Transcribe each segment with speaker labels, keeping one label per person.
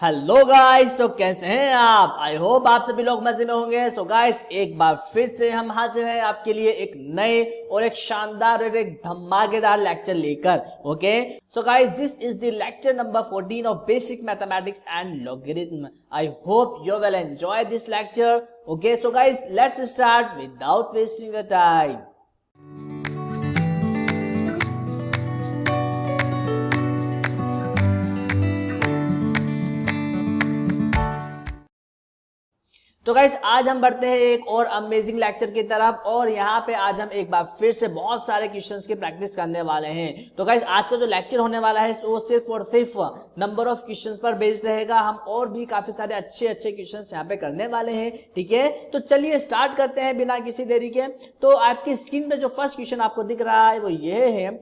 Speaker 1: Hello guys, तो कैसे हैं आप। आई होप आप सभी लोग मजे में होंगे। सो गाइस, एक बार फिर से हम हाजिर हैं आपके लिए एक नए और एक शानदार और एक धमाकेदार लेक्चर लेकर। Okay, so guys, this is the lecture number 14 of basic mathematics and logarithm. I hope you will enjoy this lecture. Okay, so guys, let's start without wasting the time. तो गाइस, आज हम बढ़ते हैं एक और amazing lecture की तरफ, और यहाँ पे आज हम एक बार फिर से बहुत सारे क्वेश्चंस की प्रैक्टिस करने वाले हैं। तो गाइस, आज का जो लेक्चर होने वाला है वो सिर्फ और सिर्फ नंबर ऑफ क्वेश्चंस पर बेस्ड रहेगा। हम और भी काफी सारे अच्छे अच्छे क्वेश्चंस यहाँ पे करने वाले हैं। ठीक है, तो चलिए स्टार्ट करते हैं बिना किसी देरी के। तो आपकी स्क्रीन पे जो फर्स्ट क्वेश्चन आपको दिख रहा है वो ये है।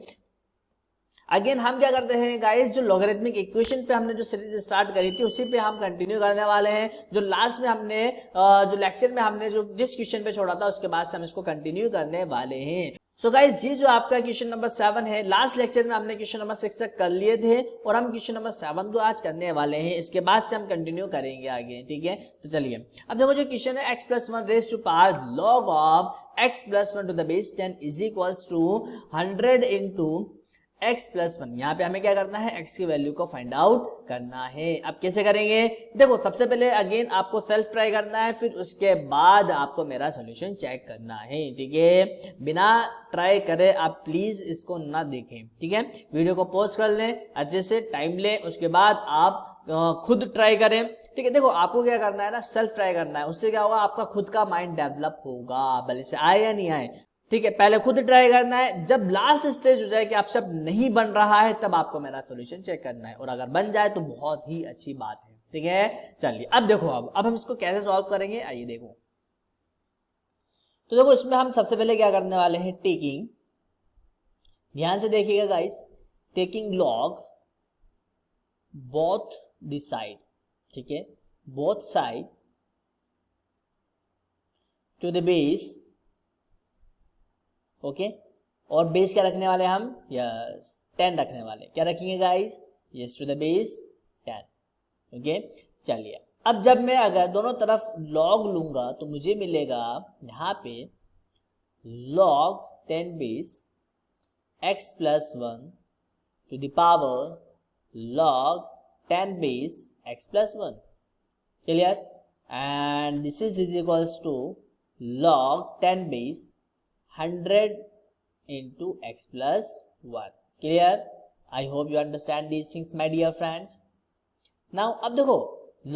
Speaker 1: अगेन हम क्या करते हैं गाइस, जो लॉगरिथमिक इक्वेशन पे हमने जो सीरीज स्टार्ट करी थी उसी पे हम कंटिन्यू करने वाले हैं। जो लास्ट में हमने जो लेक्चर में हमने जो जिस क्वेश्चन पे छोड़ा था उसके बाद से हम इसको कंटिन्यू करने वाले हैं। सो गाइस, ये जो आपका क्वेश्चन नंबर 7 है, लास्ट लेक्चर में हमने क्वेश्चन नंबर 6 तक कर लिए थे और हम क्वेश्चन नंबर 7 को आज करने वाले हैं। इसके बाद से हम कंटिन्यू करेंगे आगे। ठीक है, तो चलिए अब देखो जो क्वेश्चन है, x + 1 raise to power log of x + 1 to the base 10 is equals to 100 into x + 1। यहाँ पे हमें क्या करना है, x की वैल्यू को फाइंड आउट करना है। अब कैसे करेंगे, देखो सबसे पहले अगेन आपको सेल्फ ट्राई करना है, फिर उसके बाद आपको मेरा सॉल्यूशन चेक करना है। ठीक है, बिना ट्राई करे आप प्लीज इसको ना देखें। ठीक है, वीडियो को पॉज कर लें, अच्छे से टाइम लें, उसके बाद आप खुद ट्राई करें। ठीक है, देखो आपको क्या करना है ना, सेल्फ ट्राई करना है। उससे क्या होगा, आपका खुद का माइंड डेवलप होगा, भले से आए या नहीं आए। ठीक है, पहले खुद ट्राई करना है, जब लास्ट स्टेज हो जाए कि आपसे अब नहीं बन रहा है तब आपको मेरा सॉल्यूशन चेक करना है, और अगर बन जाए तो बहुत ही अच्छी बात है। ठीक है, चलिए अब देखो, अब हम इसको कैसे सॉल्व करेंगे, आइए देखो। तो देखो इसमें हम सबसे पहले क्या करने वाले हैं, टेकिंग, ध्यान से देखिएगा guys, taking log both the side. ठीक है, both side to the base. Okay, और बेस क्या रखने वाले हम, यस 10 रखने वाले। क्या रखेंगे guys, yes to the base 10। Okay, चलिए अब जब मैं अगर दोनों तरफ लॉग लूंगा तो मुझे मिलेगा यहाँ पे log 10 base x + 1 to the power log 10 base x + 1। Clear, and this is equals to log 10 base 100 into x plus 1। Clear? I hope you understand these things, my dear friends. Now अब देखो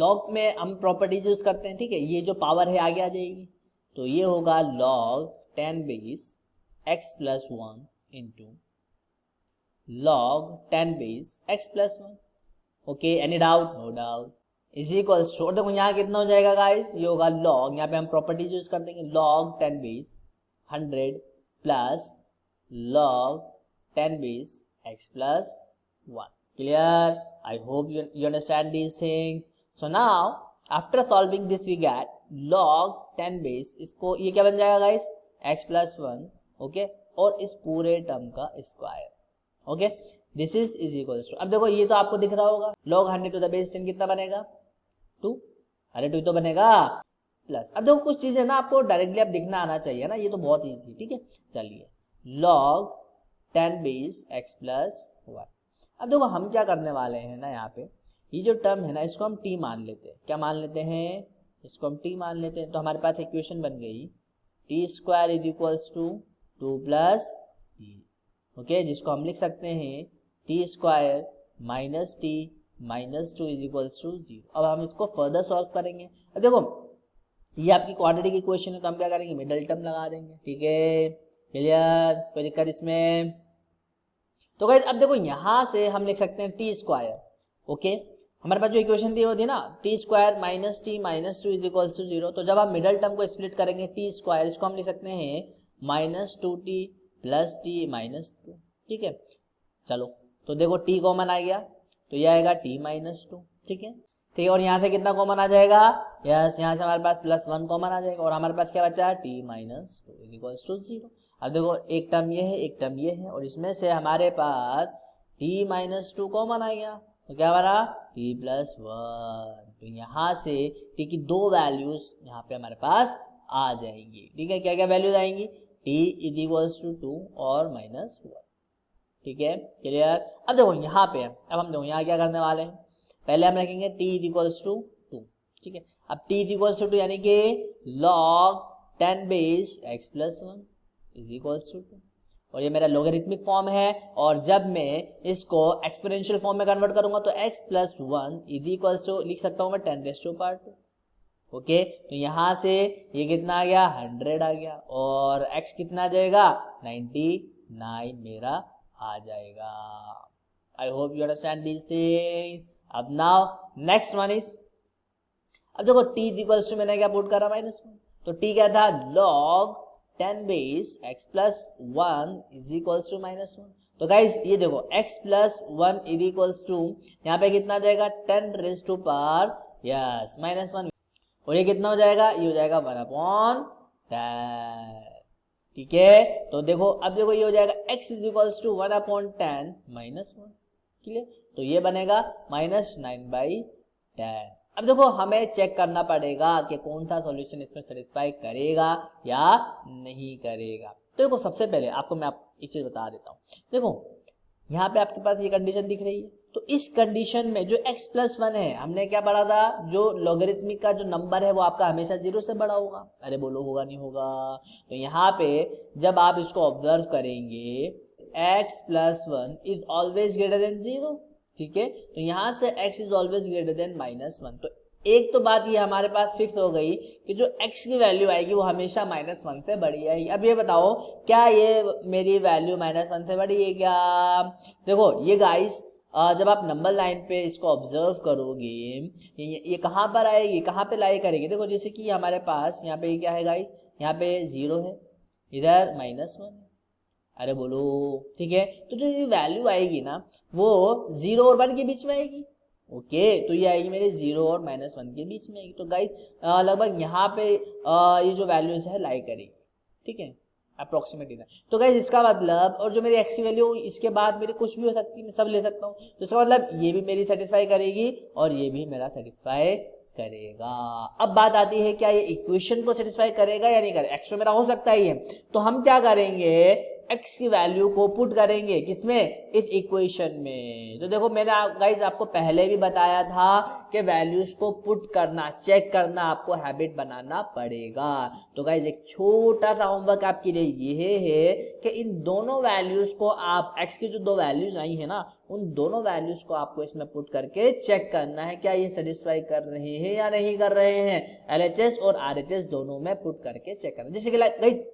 Speaker 1: log में हम properties use करते हैं। ठीक है, ये जो पावर है आगे आ जाएगी, तो ये होगा log 10 base x + 1 into log 10 base x + 1। Okay, any doubt, no doubt, is equals to, देखो यहाँ कितना हो जाएगा गाइस, ये होगा log, यहाँ पे हम प्रॉपर्टीज यूज कर देंगे, log 10 base 100 plus log 10 base x plus 1। Clear? I hope you understand these things. So now after solving this we get log 10 base, इसको ये क्या बन जाएगा गाइस, x plus 1। ओके, और इस पूरे टर्म का square. Okay, this is equals to, अब देखो ये तो आपको दिख रहा होगा, log 100 टू द बेस 10 कितना बनेगा, 2। अरे 2 तो बनेगा, प्लस, अब देखो कुछ चीजें ना आपको डायरेक्टली आप दिखना आना चाहिए ना, ये तो बहुत इजी। ठीक है, चलिए log 10 बेस x + 1। अब देखो हम क्या करने वाले हैं ना, यहाँ पे ये जो टर्म है ना इसको हम t मान लेते हैं। क्या मान लेते हैं, इसको हम t मान लेते हैं। तो हमारे पास इक्वेशन बन गई t² is equals to 2 + t। Okay, जिसको हम लिख सकते हैं t² - t - 2 is equals to 0। अब हम इसको फर्दर सॉल्व करेंगे। अब देखो ये आपकी क्वाड्रेटिक इक्वेशन है, तो हम क्या करेंगे, मिडल टर्म लगा देंगे। ठीक है, क्लियर, कोई दिक्कत इसमें। तो गाइस अब देखो यहां से हम लिख सकते हैं t²। ओके, हमारे पास जो इक्वेशन दी होती है ना, t² - t - 2 is equals to 0। तो जब हम मिडल टर्म को स्प्लिट करेंगे t², इसको हम लिख सकते हैं -2t + t - 2। ठीक है, चलो तो देखो t कॉमन आ गया, तो यह आएगा t - 2। ठीक है, ठीक है, और यहाँ से कितना कॉमन आ जाएगा, यस यहाँ से हमारे पास +1 कॉमन आ जाएगा, और हमारे पास क्या बचा है, t - 2 इज इक्वल्स टू 0। अब देखो एक टर्म ये है, एक टर्म ये है, और इसमें से हमारे पास t - 2 कॉमन आ गया। तो क्या बना t प्लस 1। तो यहाँ से t की दो वैल्यूज यहाँ पे हमारे पास आ जाएंगी। ठीक है, क्या क्या वैल्यूज आएंगी, t इज इक्वल्स टू 2 और माइनस 1। ठीक है, क्लियर। अब देखो यहाँ पे, अब हम देखो यहाँ क्या करने वाले हैं, पहले हम रखेंगे t इज इक्वल्स टू 2। ठीक है, अब t इज इक्वल्स टू 2 यानी कि log 10 base x plus 1 is equals to 2, और ये मेरा लोगरिथमिक फॉर्म है। और जब मैं इसको एक्सपोनेंशियल फॉर्म में कन्वर्ट करूंगा तो x plus 1 is equals to लिख सकता हूं मैं 10 रेज़ टू पावर 2। ओके, तो यहां से ये कितना आ गया 100 आ गया, और x कितना आ जाएगा 99 मेरा आ जाएगा। I hope you understand this thing. अब नाउ नेक्स्ट वन इज, अब देखो t इक्वल्स टू मैंने क्या पुट करा -1, तो t क्या था log 10 base x plus 1 is equals to -1। तो गाइज ये देखो x plus 1 is equals to यहाँ पे कितना आ जाएगा 10 रेज़ टू पावर यस -1, और ये कितना हो जाएगा, ये हो जाएगा 1/10। ठीक है, तो देखो अब देखो ये हो जाएगा x is equals to 1/10 -1। Clear, तो ये बनेगा -9/10। अब देखो हमें चेक करना पड़ेगा कि कौन सा सॉल्यूशन इसमें सेटिस्फाई करेगा या नहीं करेगा। तो देखो सबसे पहले आपको मैं एक चीज बता देता हूँ। देखो यहाँ पे आपके पास ये कंडीशन दिख रही है, तो इस कंडीशन में जो x प्लस 1 है, हमने क्या पढ़ा था, जो लॉगरिथमिक का जो नंबर है वो आपका हमेशा 0 से बड़ा होगा। अरे बोलो होगा नहीं होगा। तो यहाँ पे जब आप इसको ऑब्जर्व करेंगे x plus 1 is always greater than 0। ठीक है, तो यहां से x is always greater than -1। तो एक तो बात ये हमारे पास फिक्स हो गई कि जो x की वैल्यू आएगी वो हमेशा -1 से बड़ी आएगी। अब ये बताओ क्या ये मेरी वैल्यू -1 से बड़ी है क्या। देखो ये गाइस जब आप नंबर लाइन पे इसको ऑब्जर्व करोगे ये कहाँ पर आएगी, कहाँ पे लाई करेगी। देखो जैसे कि हमारे पास यहाँ पे क्या है गाइस, यहाँ पे 0 है, इधर -1 है। अरे बोलो, ठीक है, तो जो ये वैल्यू आएगी ना वो 0 और 1 के बीच में आएगी। ओके, तो ये आएगी मेरे 0 और -1 के बीच में आएगी। तो गाइस लगभग यहाँ पे ये जो वैल्यूज है लाई करेगी। ठीक है, अप्रोक्सीमेटली। तो गाइस इसका मतलब, और जो मेरी x की वैल्यू इसके बाद मेरी कुछ भी हो सकती है, मैं सब ले सकता हूँ। तो इसका मतलब ये भी मेरी सेटिस्फाई करेगी और ये भी मेरा सेटिस्फाई करेगा। अब बात आती है क्या ये इक्वेशन को सेटिस्फाई करेगा या नहीं करेगा। x तो मेरा हो सकता ही है, तो हम क्या करेंगे, x की वैल्यू को पुट करेंगे किसमें, इस इक्वेशन में। तो देखो मैंने गाइस आपको पहले भी बताया था कि वैल्यूज को पुट करना, चेक करना आपको हैबिट बनाना पड़ेगा। तो गाइस एक छोटा सा होमवर्क आपके लिए ये है कि इन दोनों वैल्यूज को आप, x की जो दो वैल्यूज आई है ना, उन दोनों वैल्यूज को आपको इसमें पुट करके चेक करना है क्या ये सेटिस्फाई कर रहे हैं या नहीं कर रहे हैं। LHS और RHS दोनों में पुट करके चेक करना। जैसे कि गाइस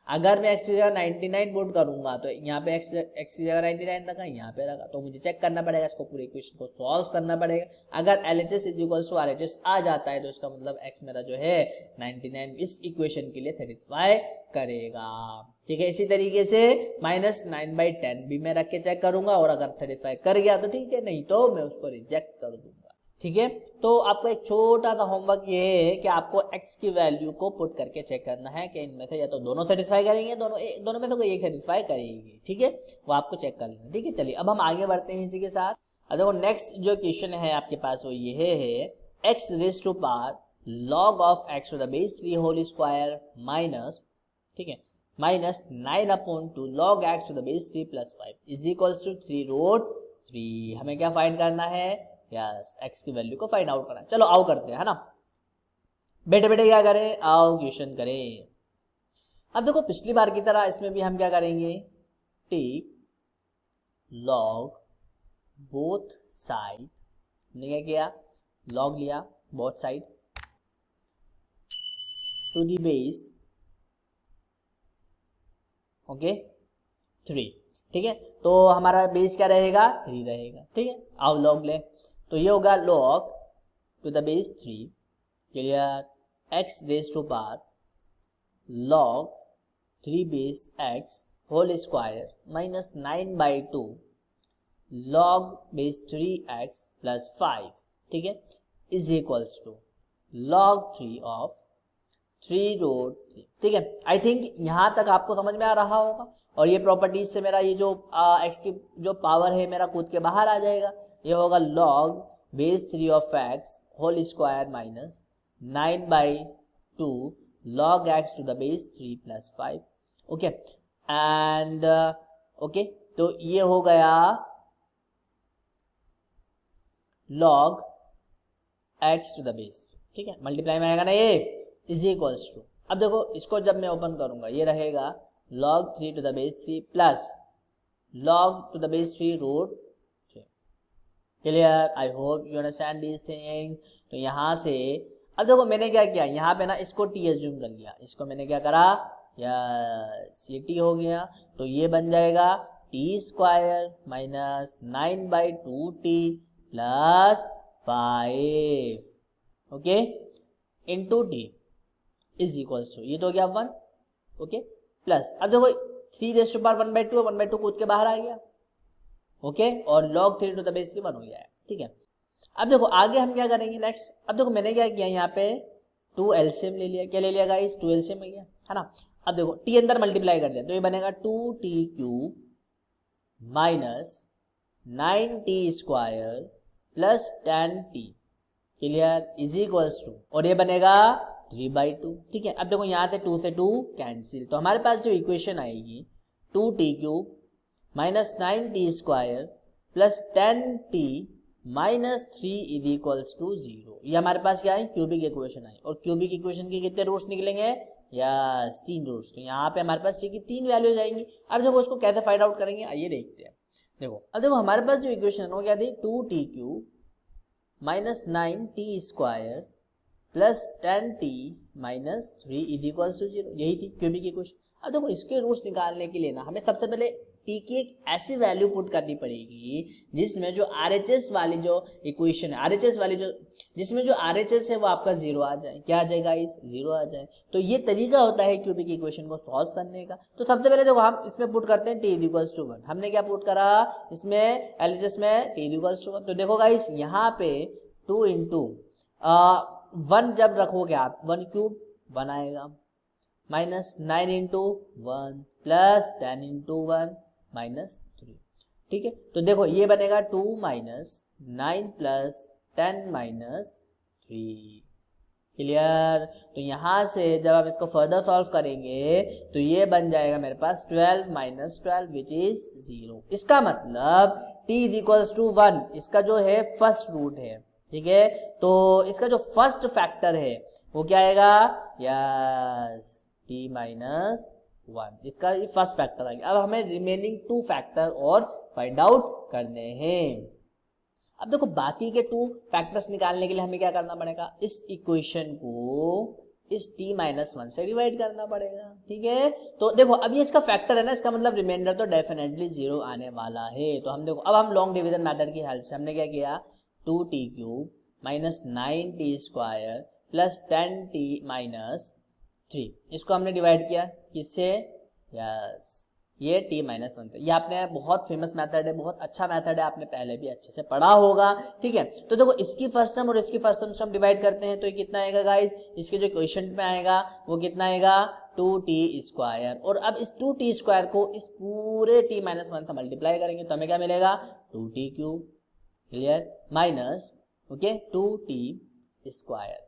Speaker 1: अगर मैं x की जगह 99 पुट करूंगा तो यहाँ पे x की जगह 99 रखा, यहाँ पे रखा, तो मुझे चेक करना पड़ेगा, इसको पूरे इक्वेशन को सॉल्व करना पड़ेगा। अगर LHS is equals to RHS आ जाता है तो इसका मतलब x मेरा जो है 99 इस इक्वेशन के लिए सेटिस्फाई करेगा। ठीक है, इसी तरीके से -9/10 भी मैं रख के चेक करूंगा, और अगर सेटिस्फाई कर गया तो ठीक है, नहीं तो मैं उसको रिजेक्ट कर दूंगा। ठीक है, तो आपको एक छोटा सा होमवर्क ये है कि आपको x की वैल्यू को पुट करके चेक करना है कि इनमें से या तो दोनों सेटिस्फाई करेंगे, दोनों में से कोई एक सेटिस्फाई करेगी। ठीक है, वो आपको चेक कर लेना। ठीक है, चलिए अब हम आगे बढ़ते हैं इसी के साथ। अब देखो नेक्स्ट जो क्वेश्चन है आपके पास वो ये है x raise to power log of x to the base 3 whole square minus, ठीक है, -9/2 log x to the base 3 + 5 is equals to 3√3। हमें क्या फाइंड करना है, यस x की वैल्यू को फाइंड आउट करना है। चलो आओ करते हैं, है ना। बेटे बेटे क्या करें, आओ क्वेश्चन करें। अब देखो पिछली बार की तरह इसमें भी हम क्या करेंगे, टेक लॉग बोथ साइड। हमने क्या किया, लॉग लिया both side to the base, okay 3। ठीक है, तो हमारा बेस क्या रहेगा, 3 रहेगा। ठीक है, आओ लॉग ले, तो ये होगा log to the base 3, clear, x raise to power log 3 base x whole square -9/2 log base 3x + 5, ठीक है, is equals to log 3 of 3√3। ठीक है, आई थिंक यहाँ तक आपको समझ में आ रहा होगा। और ये प्रॉपर्टीज से मेरा ये जो एक्स की जो पावर है मेरा कूद के बाहर आ जाएगा। ये होगा log base 3 of X whole square minus 9/2 log x to the base 3 plus 5। Okay, and okay, तो ये हो गया log x to the base. ठीक है, मल्टीप्लाई में आएगा ना ये, इज इक्वल्स टू, अब देखो इसको जब मैं ओपन करूंगा ये रहेगा log 3 to the base 3 plus log to the base 3√3। Clear? I hope you understand these things. तो यहाँ से अब देखो मैंने क्या किया, यहाँ पे ना इसको t एज्यूम कर लिया, इसको मैंने क्या करा, यस ये t हो गया, तो ये बन जाएगा t² minus 9/2t plus 5, okay, into t is equals to, ये तो हो गया 1, ओके, प्लस अब देखो 3⁻1/2 1/2 कूद के बाहर आ गया, ओके, और log 3 टू द बेस 3 1 हो गया है। ठीक है, अब देखो आगे हम क्या करेंगे नेक्स्ट। अब देखो मैंने क्या किया, यहाँ पे 2 एलसीएम ले लिया, क्या ले लिया गाइस, 2 एलसीएम हो गया, है ना। अब देखो t अंदर मल्टीप्लाई कर दिया तो ये बनेगा 2t³ minus 9t² plus 10t, clear, is equals to, और ये बनेगा 3/2। ठीक है, अब देखो यहाँ से 2 से 2 कैंसिल, तो हमारे पास जो इक्वेशन आएगी 2t³ minus 9t² plus 10t minus 3 is equals to 0। ये हमारे पास क्या है, क्यूबिक इक्वेशन आई, और क्यूबिक इक्वेशन के कितने रूट्स निकलेंगे, यस 3 रूट्स। तो यहाँ पे हमारे पास की 3 वैल्यूज आएंगी। अब देखो उसको कैसे फाइंड आउट करेंगे, आइए देखते हैं। देखो अब देखो हमारे पास जो इक्वेशन हो क्या थी, 2t³ minus 9t² plus 10t minus 3 is equals to 0, यही थी क्यूबिक इक्वेशन। अब देखो इसके रूट्स निकालने के लिए ना हमें सबसे पहले t की एक ऐसी वैल्यू पुट करनी पड़ेगी जिसमें जो RHS वाली जो इक्वेशन है, RHS वाली जो जिसमें जो RHS है वो आपका 0 आ जाए। क्या आ जाएगा इस 0 आ जाए। तो ये तरीका होता है क्यूबिक इक्वेशन को सॉल्व करने का। तो सबसे पहले देखो हम इसमें पुट करते हैं t इक्वल्स टू 1। हमने क्या पुट करा इसमें LHS में t इक्वल्स टू 1। तो देखो गाइस यहाँ पे 2 इंटू 1 जब रखोगे आप 1³ 1 आएगा, minus 9 into 1 plus 10 into 1 minus 3। ठीक है, तो देखो ये बनेगा 2 माइनस 9 प्लस 10 माइनस 3, क्लियर। तो यहाँ से जब आप इसको फर्दर सॉल्व करेंगे तो ये बन जाएगा मेरे पास 12 माइनस 12 विच इज 0। इसका मतलब t इज इक्वल्स टू 1 इसका जो है फर्स्ट रूट है। ठीक है, तो इसका जो फर्स्ट फैक्टर है वो क्या आएगा, यस t माइनस 1, इसका फर्स्ट फैक्टर आ गया। अब हमें रिमेनिंग 2 फैक्टर और फाइंड आउट करने हैं। अब देखो बाकी के 2 फैक्टर्स निकालने के लिए हमें क्या करना पड़ेगा, इस इक्वेशन को इस t माइनस 1 से डिवाइड करना पड़ेगा। ठीक है, तो देखो अब ये इसका फैक्टर है ना, इसका मतलब रिमाइंडर तो डेफिनेटली 0 आने वाला है। तो हम देखो अब हम लॉन्ग डिवीजन मेथड की हेल्प से हमने क्या किया, 2t³ minus 9t² plus 10t minus 3, इसको हमने डिवाइड किया किससे, यस ये t माइनस 1 से। ये आपने बहुत फेमस मेथड है, बहुत अच्छा मेथड है, आपने पहले भी अच्छे से पढ़ा होगा। ठीक है, तो देखो इसकी फर्स्ट टर्म और इसकी फर्स्ट टर्म से हम डिवाइड करते हैं तो ये कितना आएगा गाइस, इसके जो क्वेश्चन में आएगा वो कितना आएगा 2t²। और अब इस 2t² को इस पूरे t माइनस 1 से मल्टीप्लाई करेंगे तो हमें क्या मिलेगा 2t³, clear, minus okay 2t²।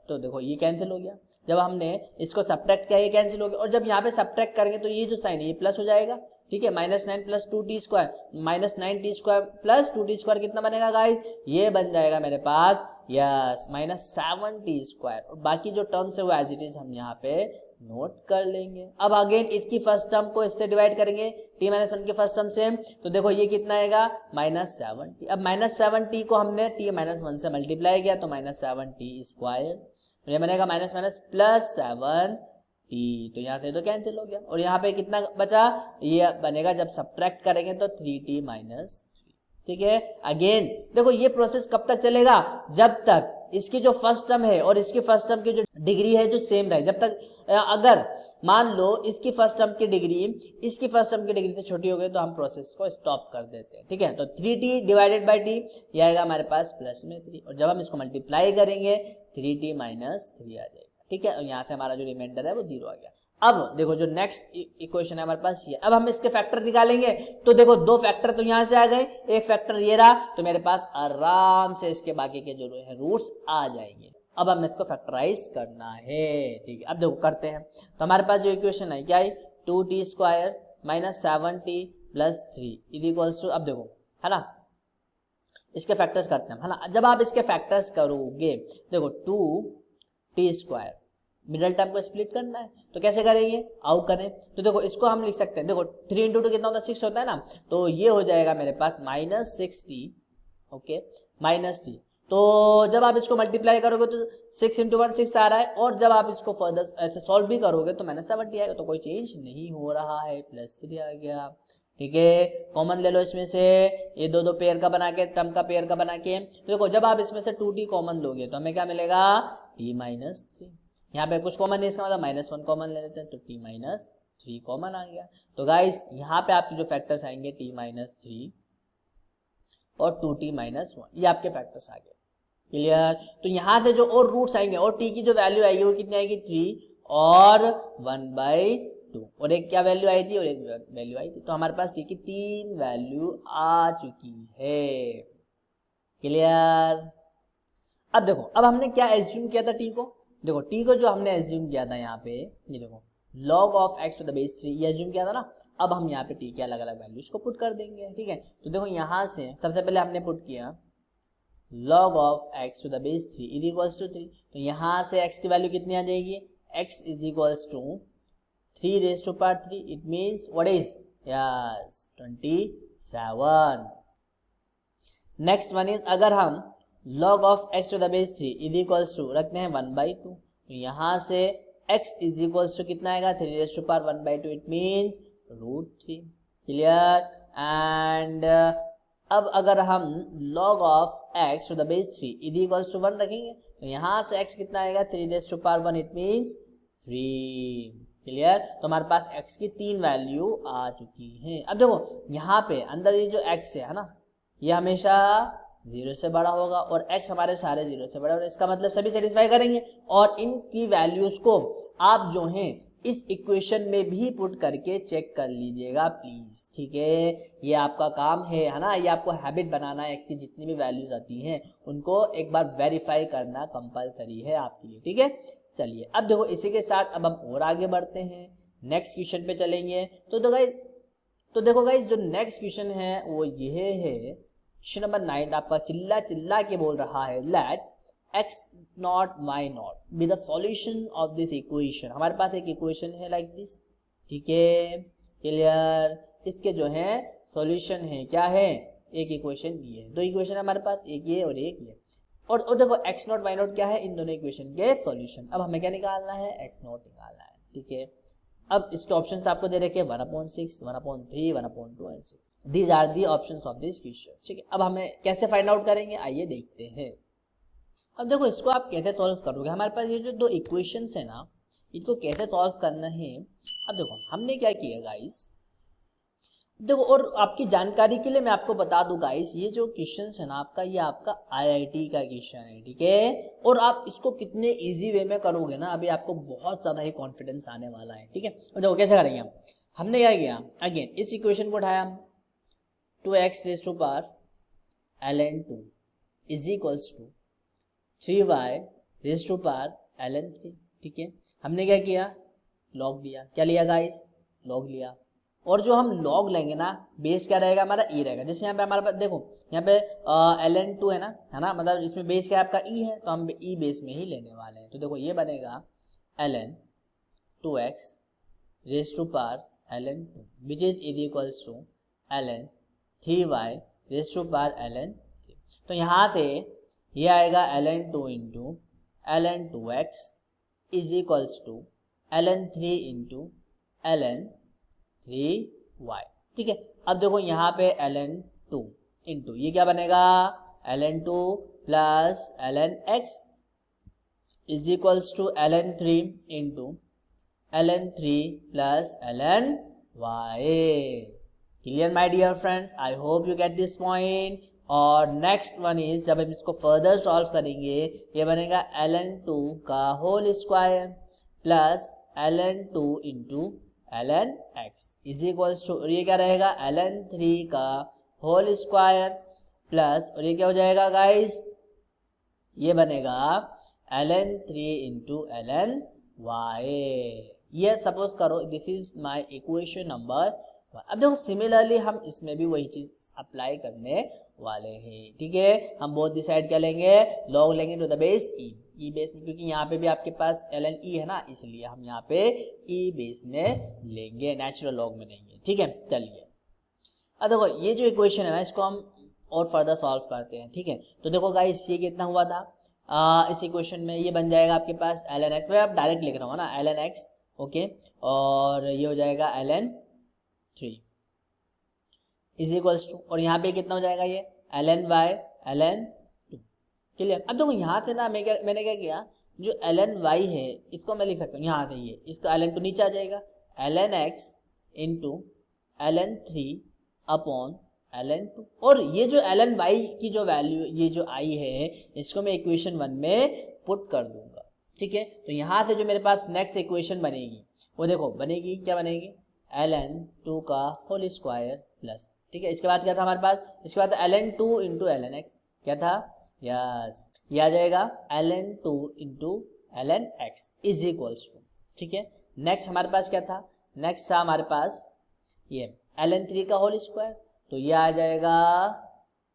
Speaker 1: तो देखो ये कैंसिल हो गया, जब हमने इसको सब्ट्रैक्ट किया ये कैंसिल हो गया, और जब यहाँ पे सब्ट्रैक्ट करेंगे तो ये जो साइन है ये प्लस हो जाएगा। ठीक है, minus 9 plus 2t² minus 9t² plus 2t² कितना बनेगा गाइस, ये बन जाएगा मेरे पास यस माइनस 7t²। और बाकी जो टर्म्स है वो एज इट इज हम यहाँ पे नोट कर लेंगे। अब अगेन इसकी फर्स्ट टर्म को इससे डिवाइड करेंगे t माइनस 1 की फर्स्ट टर्म से, तो देखो ये कितना आएगा माइनस 7t। अब माइनस 7t को हमने t माइनस 1 से मल्टीप्लाई किया तो माइनस 7t², ये बनेगा माइनस माइनस प्लस 7t। तो यहाँ से तो कैंसिल हो गया, और यहाँ पे कितना बचा, ये बनेगा जब सब्ट्रैक्ट करेंगे तो 3t माइनस 3। ठीक है, अगेन देखो ये प्रोसेस कब तक चलेगा, जब तक इसकी जो फर्स्ट टर्म है और इसकी फर्स्ट टर्म की जो डिग्री है जो सेम रहे। जब तक अगर मान लो इसकी फर्स्ट टर्म की डिग्री इसकी फर्स्ट टर्म की डिग्री से छोटी हो गई तो हम प्रोसेस को स्टॉप कर देते हैं। ठीक है, तो 3t डिवाइडेड बाई t ये आएगा हमारे पास प्लस में 3, और जब हम इसको मल्टीप्लाई करेंगे 3t माइनस 3 आ जाएगा। ठीक है, और यहाँ से हमारा जो रिमाइंडर है वो 0 आ गया। अब देखो जो नेक्स्ट इक्वेशन है हमारे पास ये, अब हम इसके फैक्टर निकालेंगे। तो देखो 2 फैक्टर तो यहाँ से आ गए, एक फैक्टर ये रहा, तो मेरे पास आराम से इसके बाकी के जो है रूट्स आ जाएंगे। अब हमें इसको फैक्टराइज करना है, ठीक है। अब देखो करते हैं, तो हमारे पास जो इक्वेशन है क्या है, 2t² minus 7t plus 3 equals to, अब देखो है ना, इसके फैक्टर्स करते हैं, है ना। जब आप इसके फैक्टर्स करोगे, देखो 2t², मिडल टर्म को स्प्लिट करना है, तो कैसे करेंगे, आओ करें। तो देखो इसको हम लिख सकते हैं, देखो 3 इंटू 2 कितना होता है, 6 होता है ना, तो ये हो जाएगा मेरे पास -6t, ओके, -t। तो जब आप इसको मल्टीप्लाई करोगे तो 6 इंटू 1 6 आ रहा है, और जब आप इसको फर्दर ऐसे सॉल्व भी करोगे तो -70 आएगा, तो कोई चेंज नहीं हो रहा है, +3 आ गया, ठीक है। कॉमन ले लो इसमें से, ये दो पेयर का बना के, टर्म का पेयर का बना के, तो देखो जब आप इसमें से 2t कॉमन लोगे तो हमें क्या मिलेगा, t-3। यहाँ पे कुछ कॉमन नहीं, इसका मतलब -1 कॉमन ले लेते हैं, तो t-3 कॉमन आ गया। तो गाइस यहाँ पे आपके जो फैक्टर्स आएंगे t-3 और 2t-1, ये आपके फैक्टर्स आ गए, क्लियर। तो यहाँ से जो और रूट्स आएंगे और t की जो वैल्यू आएगी वो कितनी आएगी, 3 और 1/2, और एक क्या वैल्यू आई थी और एक वैल्यू आई थी, तो हमारे पास t की 3 वैल्यू आ चुकी है, क्लियर। अब देखो, अब हमने क्या एज्यूम किया था t को, देखो t को जो हमने एज्यूम किया था यहाँ पे, ये देखो log of x to the base 3 ये एज्यूम किया था ना। अब हम यहाँ पे t के अलग अलग वैल्यूज को पुट कर देंगे, ठीक है। तो देखो यहाँ से सबसे पहले हमने पुट किया log of x to the base 3 is equals to 3, तो यहाँ से x की वैल्यू कितनी आ जाएगी, x is equals to 3 raised to power 3, it means what is, yes 27। Next one is, अगर हम log of x to the base 3 is equals to रखते हैं 1/2, तो यहाँ से x इज इक्वल्स टू कितना आएगा, 3 raised to power 1/2, it means √3, clear. And अब अगर हम log of x to the base 3 is equals to 1 रखेंगे, तो यहाँ से x कितना आएगा, 3 raised to power 1, it means 3, clear. तो हमारे पास x की 3 वैल्यू आ चुकी हैं। अब देखो यहाँ पे अंदर ये जो x है ना, ये हमेशा 0 से बड़ा होगा और x हमारे सारे 0 से बड़ा होगा, इसका मतलब सभी सेटिस्फाई करेंगे, और इनकी वैल्यूज को आप जो हैं इस इक्वेशन में भी पुट करके चेक कर लीजिएगा प्लीज, ठीक है। ये आपका काम है ना, ये आपको हैबिट बनाना है कि जितनी भी वैल्यूज आती हैं उनको एक बार वेरीफाई करना कंपलसरी है आपके लिए, ठीक है। चलिए अब देखो इसी के साथ अब हम और आगे बढ़ते हैं, नेक्स्ट क्वेश्चन पे चलेंगे। तो देखो गाइस जो नेक्स्ट क्वेश्चन है वो ये है, क्वेश्चन नंबर 9 आपका चिल्ला चिल्ला के बोल रहा है, let x0 y0 be the solution of this equation. हमारे पास एक इक्वेशन है लाइक दिस, ठीक है, क्लियर। इसके जो है सॉल्यूशन है, क्या है, एक इक्वेशन ये है, 2 इक्वेशन है हमारे पास, एक ये और एक ये, और देखो x0 y0 क्या है, इन दोनों इक्वेशन के सॉल्यूशन। अब हमें क्या निकालना है, x0 निकालना है, ठीक है। अब इसके ऑप्शंस आपको दे रखे 1/6, 1/3, 1/2 and 6, these are the options of this question, ठीक है। अब हमें कैसे फाइंड आउट करेंगे, आइए देखते हैं। अब देखो इसको आप कैसे सॉल्व करोगे, हमारे पास ये जो 2 इक्वेशंस है ना, इनको कैसे सॉल्व करना है। अब देखो हमने क्या किया गाइस, देखो और आपकी जानकारी के लिए मैं आपको बता दूं गाइस, ये जो क्वेश्चंस है ना आपका, ये आपका आईआईटी का क्वेश्चन है, ठीक है। और आप इसको कितने इजी वे में करोगे ना, अभी आपको बहुत ज्यादा ही कॉन्फिडेंस आने वाला है, ठीक है। और देखो कैसे करेंगे हम, हमने क्या किया, अगेन इस इक्वेशन को उठाया हम, 2x raised to power ln2 is equals to 3y raised to power ln3, ठीक है। हमने क्या किया, लॉग दिया, क्या लिया गाइस, लॉग लिया, और जो हम लॉग लेंगे ना, बेस क्या रहेगा हमारा, ई रहेगा। जैसे यहाँ पे हमारे पास देखो यहाँ पे ln2 है ना, मतलब इसमें बेस क्या है आपका ई है, तो हम ई बेस में ही लेने वाले हैं। तो देखो ये बनेगा ln2x raised to power ln2 which is equals to ln3y raised to power ln3। तो यहाँ से ये आएगा ln2 into ln2x is equals to ln3 into ln3y, ठीक है। अब देखो यहाँ पे ln2 इंटू ये क्या बनेगा, ln2 plus lnx is equals to ln3 into ln3 plus lny। Clear my dear friends, I hope you get this point. और नेक्स्ट वन इज जब हम इसको फर्दर सॉल्व करेंगे ये बनेगा ln2 का whole square plus ln2 into ln x is equals to, ये क्या रहेगा ln3 का होल स्क्वायर प्लस, और ये क्या हो जाएगा गाइस, ये बनेगा ln3 इंटू ln y। ये सपोज करो this is my equation number 1। अब देखो सिमिलरली हम इसमें भी वही चीज अप्लाई करने वाले हैं, ठीक है। हम बोथ डिसाइड कर लेंगे, लॉग लेंगे to the base E base में, क्योंकि यहाँ पे भी आपके पास ln e है ना, इसलिए हम यहाँ पे ई बेस में लेंगे, नेचुरल लॉग में लेंगे, ठीक है। चलिए अब देखो ये जो इक्वेशन है ना इसको हम और फर्दर सॉल्व करते हैं, ठीक है। तो देखो गाइस ये कितना हुआ था इस इक्वेशन में, ये बन जाएगा आपके पास ln x, मैं आप डायरेक्ट लिख रहा हूँ ना ln x, ओके, और ये हो जाएगा ln3 इज इक्वल्स टू, और यहाँ पे कितना हो जाएगा ये ln y ln2, क्लियर। अब देखो यहाँ से ना मैंने क्या किया, जो ln y है इसको मैं लिख सकता हूँ यहाँ से, ये इसका ln2 नीचे आ जाएगा, ln x into ln3 upon ln2, और ये जो ln y की जो वैल्यू ये जो आई है इसको मैं इक्वेशन 1 में पुट कर दूंगा, ठीक है। तो यहाँ से जो मेरे पास नेक्स्ट इक्वेशन बनेगी वो देखो बनेगी, क्या बनेगी, ln2 का होल स्क्वायर प्लस, ठीक है। इसके बाद क्या था हमारे पास, इसके बाद ln2 इंटू ln x, क्या था, यस ये आ जाएगा ln2 into ln x is equals to, ठीक है। नेक्स्ट हमारे पास क्या था, नेक्स्ट था हमारे पास ये ln3 का होल स्क्वायर, तो ये आ जाएगा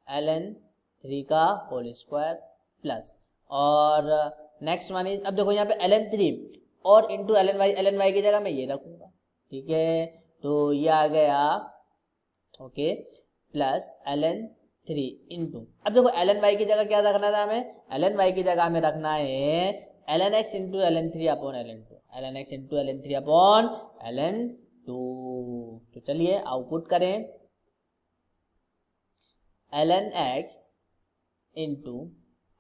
Speaker 1: ln3 का होल स्क्वायर प्लस, और नेक्स्ट वन इज, अब देखो यहाँ पे ln3 और इंटू ln y की जगह मैं ये रखूंगा, ठीक है। तो ये आ गया ओके प्लस ln3 इंटू, अब देखो ln y की जगह क्या रखना था हमें, ln y की जगह हमें रखना है ln x into ln3 upon ln2, ln x into ln3 upon ln2। तो चलिए आउटपुट करें ln x into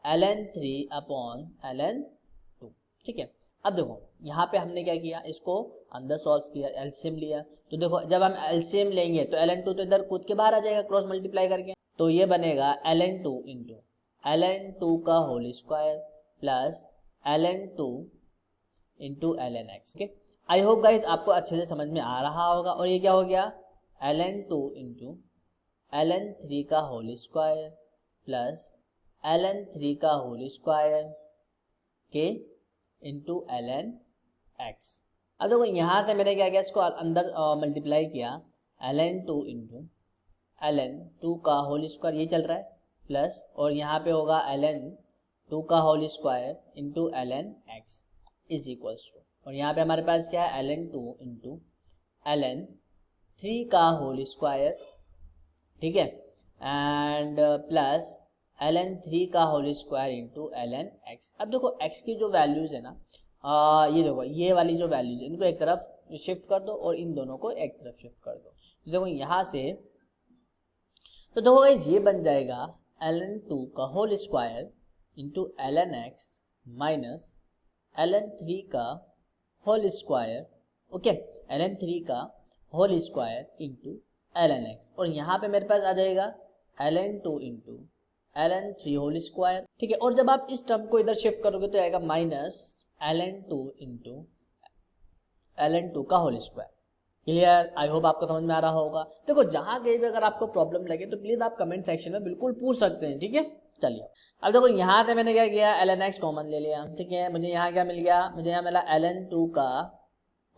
Speaker 1: ln3 upon ln2, ठीक है। अब देखो यहाँ पे हमने क्या किया, इसको अंदर सॉल्व किया, एलसीएम लिया, तो देखो जब हम एलसीएम लेंगे तो ln2 तो इधर कूद के बाहर आ जाएगा क्रॉस मल्टीप्लाई करके, तो ये बनेगा ln2 इंटू ln2 का whole square plus ln2 into ln x, okay. I hope guys आपको अच्छे से समझ में आ रहा होगा। और ये क्या हो गया ln2 इंटू ln3 का होल स्क्वायर प्लस ln3 का होल स्क्वायर के इंटू ln x। अब देखो यहाँ से मैंने क्या किया, इसको अंदर मल्टीप्लाई किया, ln2 इंटू ln2 का होल स्क्वायर ये चल रहा है प्लस, और यहाँ पे होगा ln2 का whole square into ln x is equals to, और यहाँ पे हमारे पास क्या है ln2 इंटू ln3 का होल स्क्वायर, ठीक है, एंड प्लस ln3 का whole square into ln x। अब देखो x की जो वैल्यूज है ना ये देखो ये वाली जो वैल्यूज है इनको एक तरफ शिफ्ट कर दो और इन दोनों को एक तरफ शिफ्ट कर दो, तो देखो यहाँ से, तो देखो गाइस ये बन जाएगा ln2 का whole square into ln x minus ln3 का होल स्क्वायर, ओके, ln3 का whole square into ln x, और यहाँ पे मेरे पास आ जाएगा ln2 into ln3 whole square, ठीक है। और जब आप इस टर्म को इधर शिफ्ट करोगे तो आएगा माइनस ln2 इंटू ln2 का whole square, clear. I hope आपको समझ में आ रहा होगा। देखो जहां कहीं भी अगर आपको प्रॉब्लम लगे तो प्लीज आप कमेंट सेक्शन में बिल्कुल पूछ सकते हैं, ठीक है। चलिए अब देखो यहाँ से मैंने क्या किया, ln x कॉमन ले लिया, ठीक है। मुझे यहाँ क्या मिल गया, मुझे यहाँ मिला ln2 का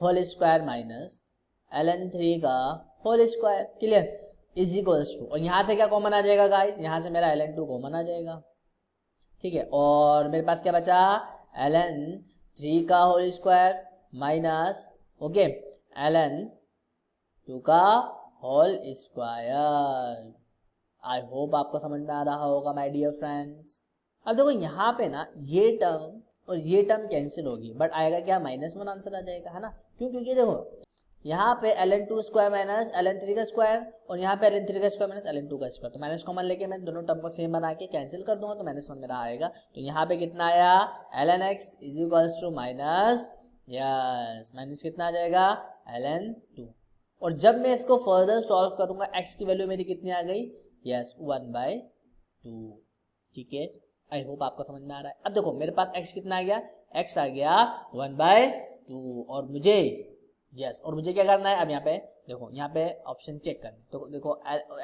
Speaker 1: होल स्क्वायर माइनस ln3 का whole square, clear, is equals to, और यहाँ से क्या कॉमन आ जाएगा गाइस, यहाँ से मेरा ln2 कॉमन आ जाएगा, ठीक है। और मेरे पास क्या बचा, ln3 का whole square minus, okay, ln2 का होल स्क्वायर। आई होप आपको समझ में आ रहा होगा माय डियर फ्रेंड्स। अब देखो यहाँ पे ना ये टर्म और ये टर्म कैंसिल होगी, बट आएगा क्या, -1 आंसर आ जाएगा, है ना। क्यों, क्योंकि देखो यहाँ पे ln2 स्क्वायर माइनस ln3 का स्क्वायर, और यहाँ पे ln3 का स्क्वायर माइनस ln2 का स्क्वायर, तो माइनस कॉमन लेके मैं दोनों टर्म को सेम बना के कैंसिल कर दूंगा, तो -1 मेरा आएगा। तो यहाँ पे कितना आया, ln x is equals to minus, yes minus कितना आ जाएगा, ln2, और जब मैं इसको फर्दर सॉल्व करूंगा x की वैल्यू मेरी कितनी आ गई, यस 1/2, 2। ठीक है, आई होप आपको समझ में आ रहा है। अब देखो मेरे पास x कितना आ गया, x आ गया 1/2 और मुझे और मुझे क्या करना है, अब यहाँ पे देखो, यहाँ पे ऑप्शन चेक करना, तो देखो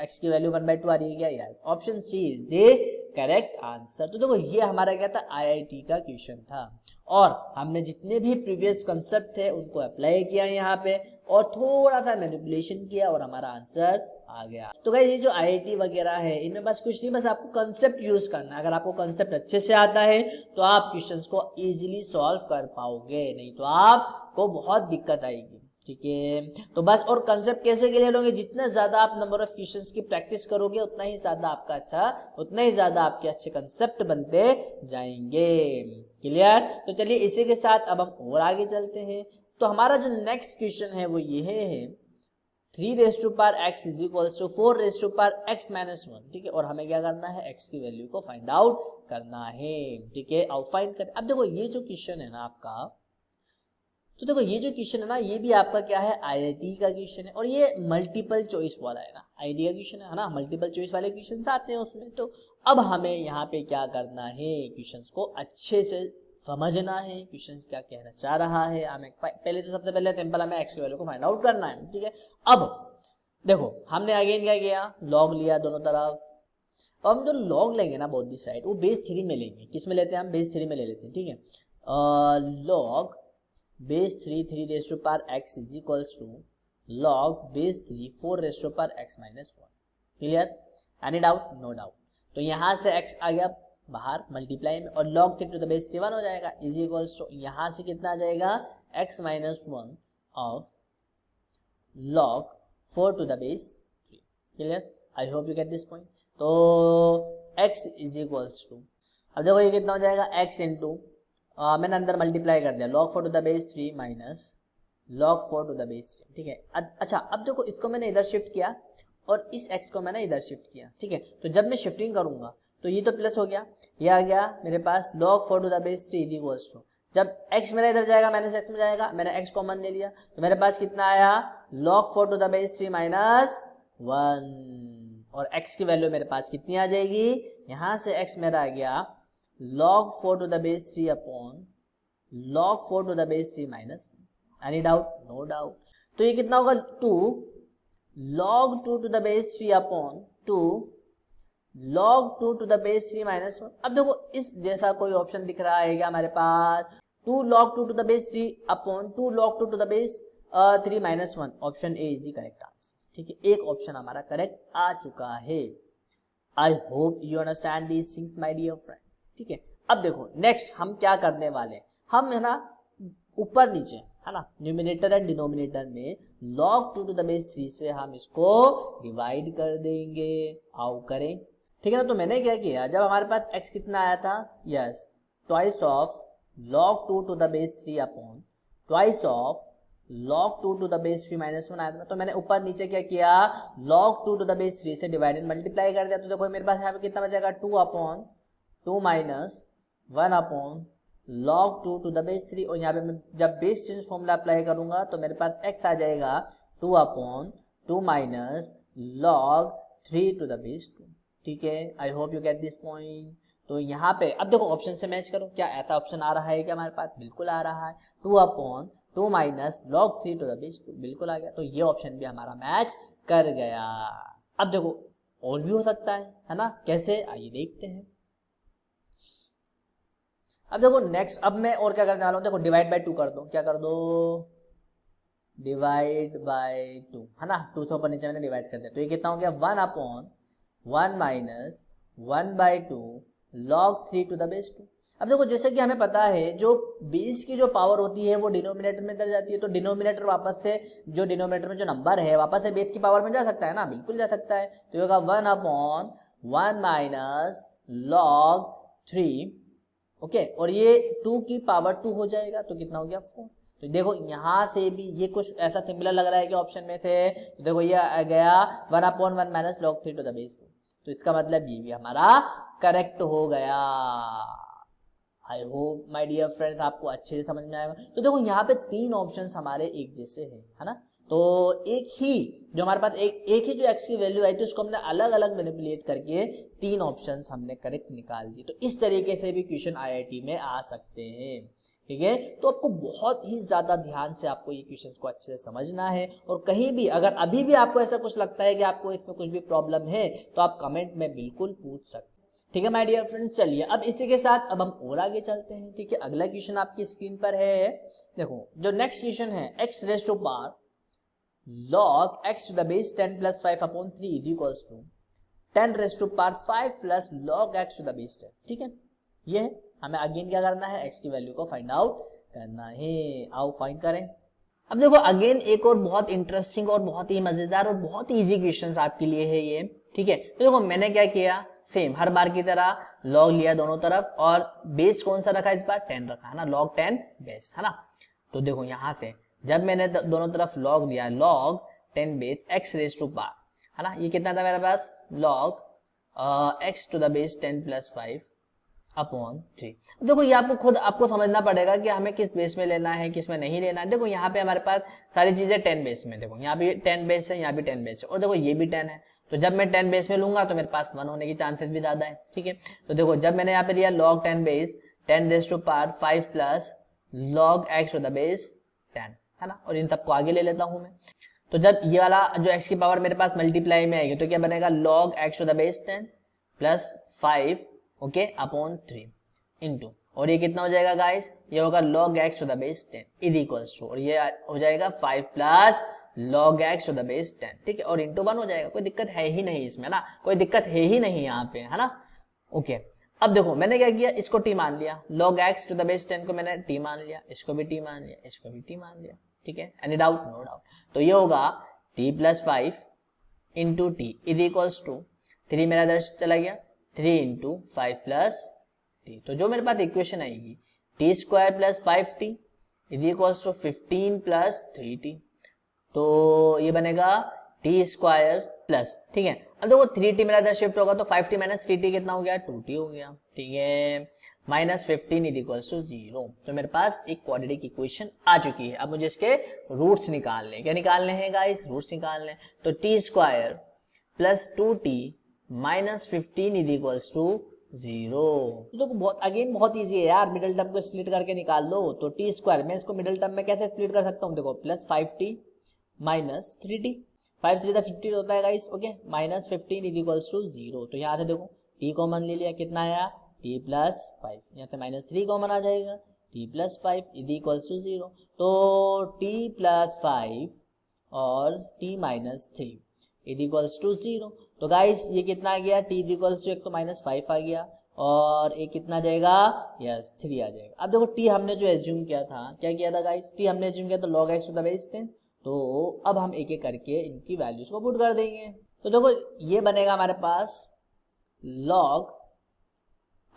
Speaker 1: x की वैल्यू 1/2 आ रही है क्या, यार option C is the correct answer. तो देखो ये हमारा क्या था, IIT का क्वेश्चन था और हमने जितने भी प्रीवियस कंसेप्ट थे उनको अप्लाई किया यहाँ पे और थोड़ा सा मैनिपुलेशन किया और हमारा आंसर आ गया। तो गाइस ये जो IIT वगैरह है इनमें बस कुछ नहीं, बस आपको कंसेप्ट यूज करना है। अगर आपको कंसेप्ट अच्छे से आता है तो आप क्वेश्चंस को इजीली सॉल्व कर पाओगे, नहीं तो आपको बहुत दिक्कत आएगी। ठीक है, तो बस और कंसेप्ट कैसे क्लियर होंगे, जितना ज्यादा आप नंबर ऑफ क्वेश्चंस की प्रैक्टिस करोगे उतना ही ज्यादा आपका अच्छा, उतना ही ज्यादा आपके अच्छे कंसेप्ट बनते जाएंगे। क्लियर, तो चलिए इसी के साथ अब हम और आगे चलते हैं। तो हमारा जो नेक्स्ट क्वेश्चन है वो ये है 3x is equals to 4x-1। ठीक है, और हमें क्या करना है, x की वैल्यू को फाइंड आउट करना है। ठीक है, आउट फाइंड कर। अब देखो ये जो क्वेश्चन है ना आपका, तो देखो ये जो क्वेश्चन है ना, ये भी आपका क्या है, IIT का क्वेश्चन है और ये मल्टीपल चॉइस वाला है ना, IIT का क्वेश्चन है ना, मल्टीपल चॉइस वाले क्वेश्चन आते हैं उसमें। तो अब हमें यहाँ पे क्या करना है, क्वेश्चन को अच्छे से समझना है, क्वेश्चन क्या कहना चाह रहा है हमें। पहले तो सबसे पहले सिंपल हमें x की वैल्यू को फाइंड आउट करना है। ठीक है, अब देखो हमने अगेन क्या किया, लॉग लिया दोनों तरफ। अब हम जो लॉग लेंगे ना बोथ दी साइड, वो बेस 3 में लेंगे। किस में लेते हैं हम, बेस 3 में ले लेते हैं। ठीक है, log base 3 x is equals to log base 3 4x-1। Clear, any doubt, no doubt. तो यहां से x आ गया बाहर मल्टीप्लाई में और log 3 टू द बेस 3 1 हो जाएगा, इज इक्वल्स टू यहां से कितना आ जाएगा, x-1 of log 4 to the base 3। Clear, I hope you get this point. तो x इज इक्वल्स टू, अब देखो ये कितना हो जाएगा, x इंटू मैंने अंदर मल्टीप्लाई कर दिया, log 4 to the base 3 minus log 4 to the base 3। ठीक है, अच्छा अब देखो इसको मैंने इधर शिफ्ट किया और इस x को मैंने इधर शिफ्ट किया। ठीक है, तो जब मैं शिफ्टिंग करूंगा तो ये तो प्लस हो गया, ये आ गया मेरे पास log 4 to the base 3 is equals to, जब x मेरा इधर जाएगा माइनस x में जाएगा, मैंने x कॉमन ले लिया तो मेरे पास कितना आया, log 4 to the base 3 minus 1 और x की वैल्यू मेरे पास कितनी आ जाएगी, यहां से x मेरा आ गया log 4 to the base 3 upon log 4 to the base 3 minus. Any doubt, no doubt. तो ये कितना होगा, 2 log 2 to the base 3 upon 2 log 2 to the base 3 minus 1। अब देखो इस जैसा कोई ऑप्शन दिख रहा है क्या हमारे पास, 2 log 2 to the base 3 upon 2 log 2 to the base 3 minus 1। Option A is the correct answer. ठीक है, एक ऑप्शन हमारा करेक्ट आ चुका है। I hope you understand these things my dear friends. ठीक है, अब देखो नेक्स्ट हम क्या करने वाले हैं, हम है ना ऊपर नीचे है ना, न्यूमिनेटर एंड डिनोमिनेटर में log 2 टू द बेस 3 से हम इसको डिवाइड कर देंगे। आओ करें। ठीक है ना, तो मैंने क्या किया, जब हमारे पास x कितना आया था, yes twice of log 2 to the base 3 upon twice of log 2 to the base 3 minus 1 आया था। तो मैंने ऊपर नीचे क्या किया, log 2 टू द बेस 3 से डिवाइडेड मल्टीप्लाई कर दिया। तो देखो मेरे पास यहाँ पे कितना बचेगा, 2 upon 2 minus 1 upon log 2 to the base 3 और यहाँ पे मैं जब बेस चेंज फॉर्मूला अप्लाई करूंगा तो मेरे पास x आ जाएगा 2 upon 2 minus log 3 to the base 2। ठीक है, I hope you get this point. तो यहाँ पे अब देखो ऑप्शन से मैच करो, क्या ऐसा ऑप्शन आ रहा है क्या हमारे पास, बिल्कुल आ रहा है, 2 upon 2 minus log 3 to the base 2 बिल्कुल आ गया। तो ये ऑप्शन भी हमारा मैच कर गया। अब देखो और भी हो सकता है ना, कैसे, आइए देखते हैं। अब देखो नेक्स्ट, अब मैं और क्या करने वाला हूं, देखो डिवाइड बाय 2 कर दो, क्या कर दो, डिवाइड बाय 2 है ना, 2 से ऊपर नीचे मैंने डिवाइड कर दिया। तो ये कितना हो गया, 1 upon 1 minus 1/2 log 3 to the base 2। अब देखो जैसे कि हमें पता है जो बेस की जो पावर होती है वो डिनोमिनेटर में दर जाती है, तो डिनोमिनेटर वापस से जो डिनोमिनेटर में जो नंबर है वापस से बेस की पावर में जा सकता है ना, बिल्कुल जा सकता है। तो ये होगा 1 अपॉन 1 माइनस log 3, ओके, और ये 2 की पावर 2 हो जाएगा, तो कितना हो गया 4। तो देखो यहां से भी ये कुछ ऐसा सिमिलर लग रहा है कि ऑप्शन में से, तो देखो ये आ गया 1 upon 1 minus log 3 to the base 2। तो इसका मतलब ये भी हमारा करेक्ट हो गया। I hope my dear friends आपको अच्छे से समझ में आएगा। तो देखो यहाँ पे 3 ऑप्शंस हमारे एक जैसे हैं, है ना, तो एक ही जो हमारे पास एक ही जो x की वैल्यू आई थी उसको हमने अलग अलग मैनिपुलेट करके 3 ऑप्शंस हमने करेक्ट निकाल दिए। तो इस तरीके से भी क्वेश्चन IIT में आ सकते हैं, ठीक है। तो आपको बहुत ही ज्यादा ध्यान से आपको ये क्वेश्चंस को अच्छे से समझना है, और कहीं भी अगर अभी भी आपको ऐसा कुछ लगता है कि आपको इसमें कुछ भी प्रॉब्लम है तो आप कमेंट में बिल्कुल पूछ सकते हैं, ठीक है माय डियर फ्रेंड्स। चलिए अब इसी के साथ अब हम और आगे चलते हैं, ठीक है। अगला क्वेश्चन आपकी स्क्रीन पर है, देखो जो नेक्स्ट क्वेश्चन है x raise to power log x to the base 10 plus 5 upon 3 is equals to 10 raised to power 5 plus log x to the base 10, ठीक है। ये है, हमें अगेन क्या करना है, x की वैल्यू को फाइंड आउट करना है। आओ फाइंड करें। अब देखो अगेन एक और बहुत इंटरेस्टिंग और बहुत ही मजेदार और बहुत ही इजी क्वेश्चन आपके लिए है ये, ठीक है। तो देखो मैंने क्या किया, सेम हर बार की तरह log लिया दोनों तरफ, और बेस कौन सा रखा, इस बार 10 रखा है ना, log 10 बेस है ना। तो देखो यहां से जब मैंने दोनों तरफ log लिया, log 10 base x raise to power है ना, ये कितना था मेरे पास, log x to the base 10 plus 5 upon 3। देखो ये आपको खुद आपको समझना पड़ेगा कि हमें किस बेस में लेना है, किस में नहीं लेना है। देखो यहाँ पे हमारे पास सारी चीजें 10 बेस में, देखो यहाँ भी 10 बेस है, यहाँ भी 10 बेस है, और देखो ये भी 10 है। तो जब मैं 10 बेस में लूंगा तो मेरे पास 1 होने की चांसेस भी ज्यादा है, ठीक है। तो देखो जब मैंने यहाँ पे लिया log 10 बेस 10 raise to power 5 plus log x to the base 10 है ना, और इन सबको आगे ले लेता हूं मैं। तो जब ये वाला जो x की पावर मेरे पास मल्टीप्लाई में आएगी तो क्या बनेगा, log x to the base 10 plus 5 okay upon 3 into, और ये कितना हो जाएगा गाइस, ये होगा log x to the base 10 is equals to, और ये हो जाएगा 5 plus log x to the base 10, ठीक है, और इंटू 1 हो जाएगा। कोई दिक्कत है ही नहीं इसमें ना, कोई दिक्कत है ही नहीं यहाँ पे, है ना, ओके। अब देखो मैंने क्या किया, इसको t मान लिया, log x to the base 10 को मैंने t मान लिया, इसको भी t मान लिया, इसको भी t मान लिया, ठीक है। Any doubt, no doubt. तो ये होगा t plus 5 into t is equals to 3 मेरा इधर चला गया, 3 इंटू 5 प्लस टी। तो जो मेरे पास इक्वेशन आएगी t square plus 5t is equals to 15 plus 3t। तो ये बनेगा टी स्क्वायर प्लस, ठीक है। अब देखो 3t मेरा इधर शिफ्ट होगा तो 5t माइनस 3t कितना हो गया, 2t हो गया, ठीक है। Minus 15 is equals to 0। तो मेरे पास एक क्वाड्रेटिक इक्वेशन आ चुकी है। अब मुझे इसके रूट्स निकालने, क्या निकालने हैं गाइस, रूट्स निकालने। तो T square plus 2t minus 15 is equals to 0। तो बहुत अगेन बहुत इजी है यार, मिडिल टर्म को स्प्लिट करके निकाल लो। तो टी स्क्वायर मैं इसको मिडिल टर्म में कैसे स्प्लिट कर सकता हूँ, देखो प्लस 5t माइनस 3t, 5 3 15 होता है guys, okay, minus 15 is equals to 0। तो यहाँ से देखो t कॉमन ले लिया, कितना आया t प्लस 5, यहाँ से माइनस 3 कॉमन आ जाएगा, t plus 5 is equals to 0। तो t प्लस 5 और t minus 3 is equals to 0। तो गाइस ये कितना आ गया, t इज इक्वल्स टू एक तो माइनस 5 आ गया, और एक कितना आ जाएगा, यस 3 आ जाएगा। अब देखो t हमने जो एज्यूम किया था, क्या किया था गाइस, t हमने एज्यूम किया था log x to the base 10। तो अब हम एक एक करके इनकी वैल्यूज को पुट कर देंगे। तो देखो ये बनेगा हमारे पास log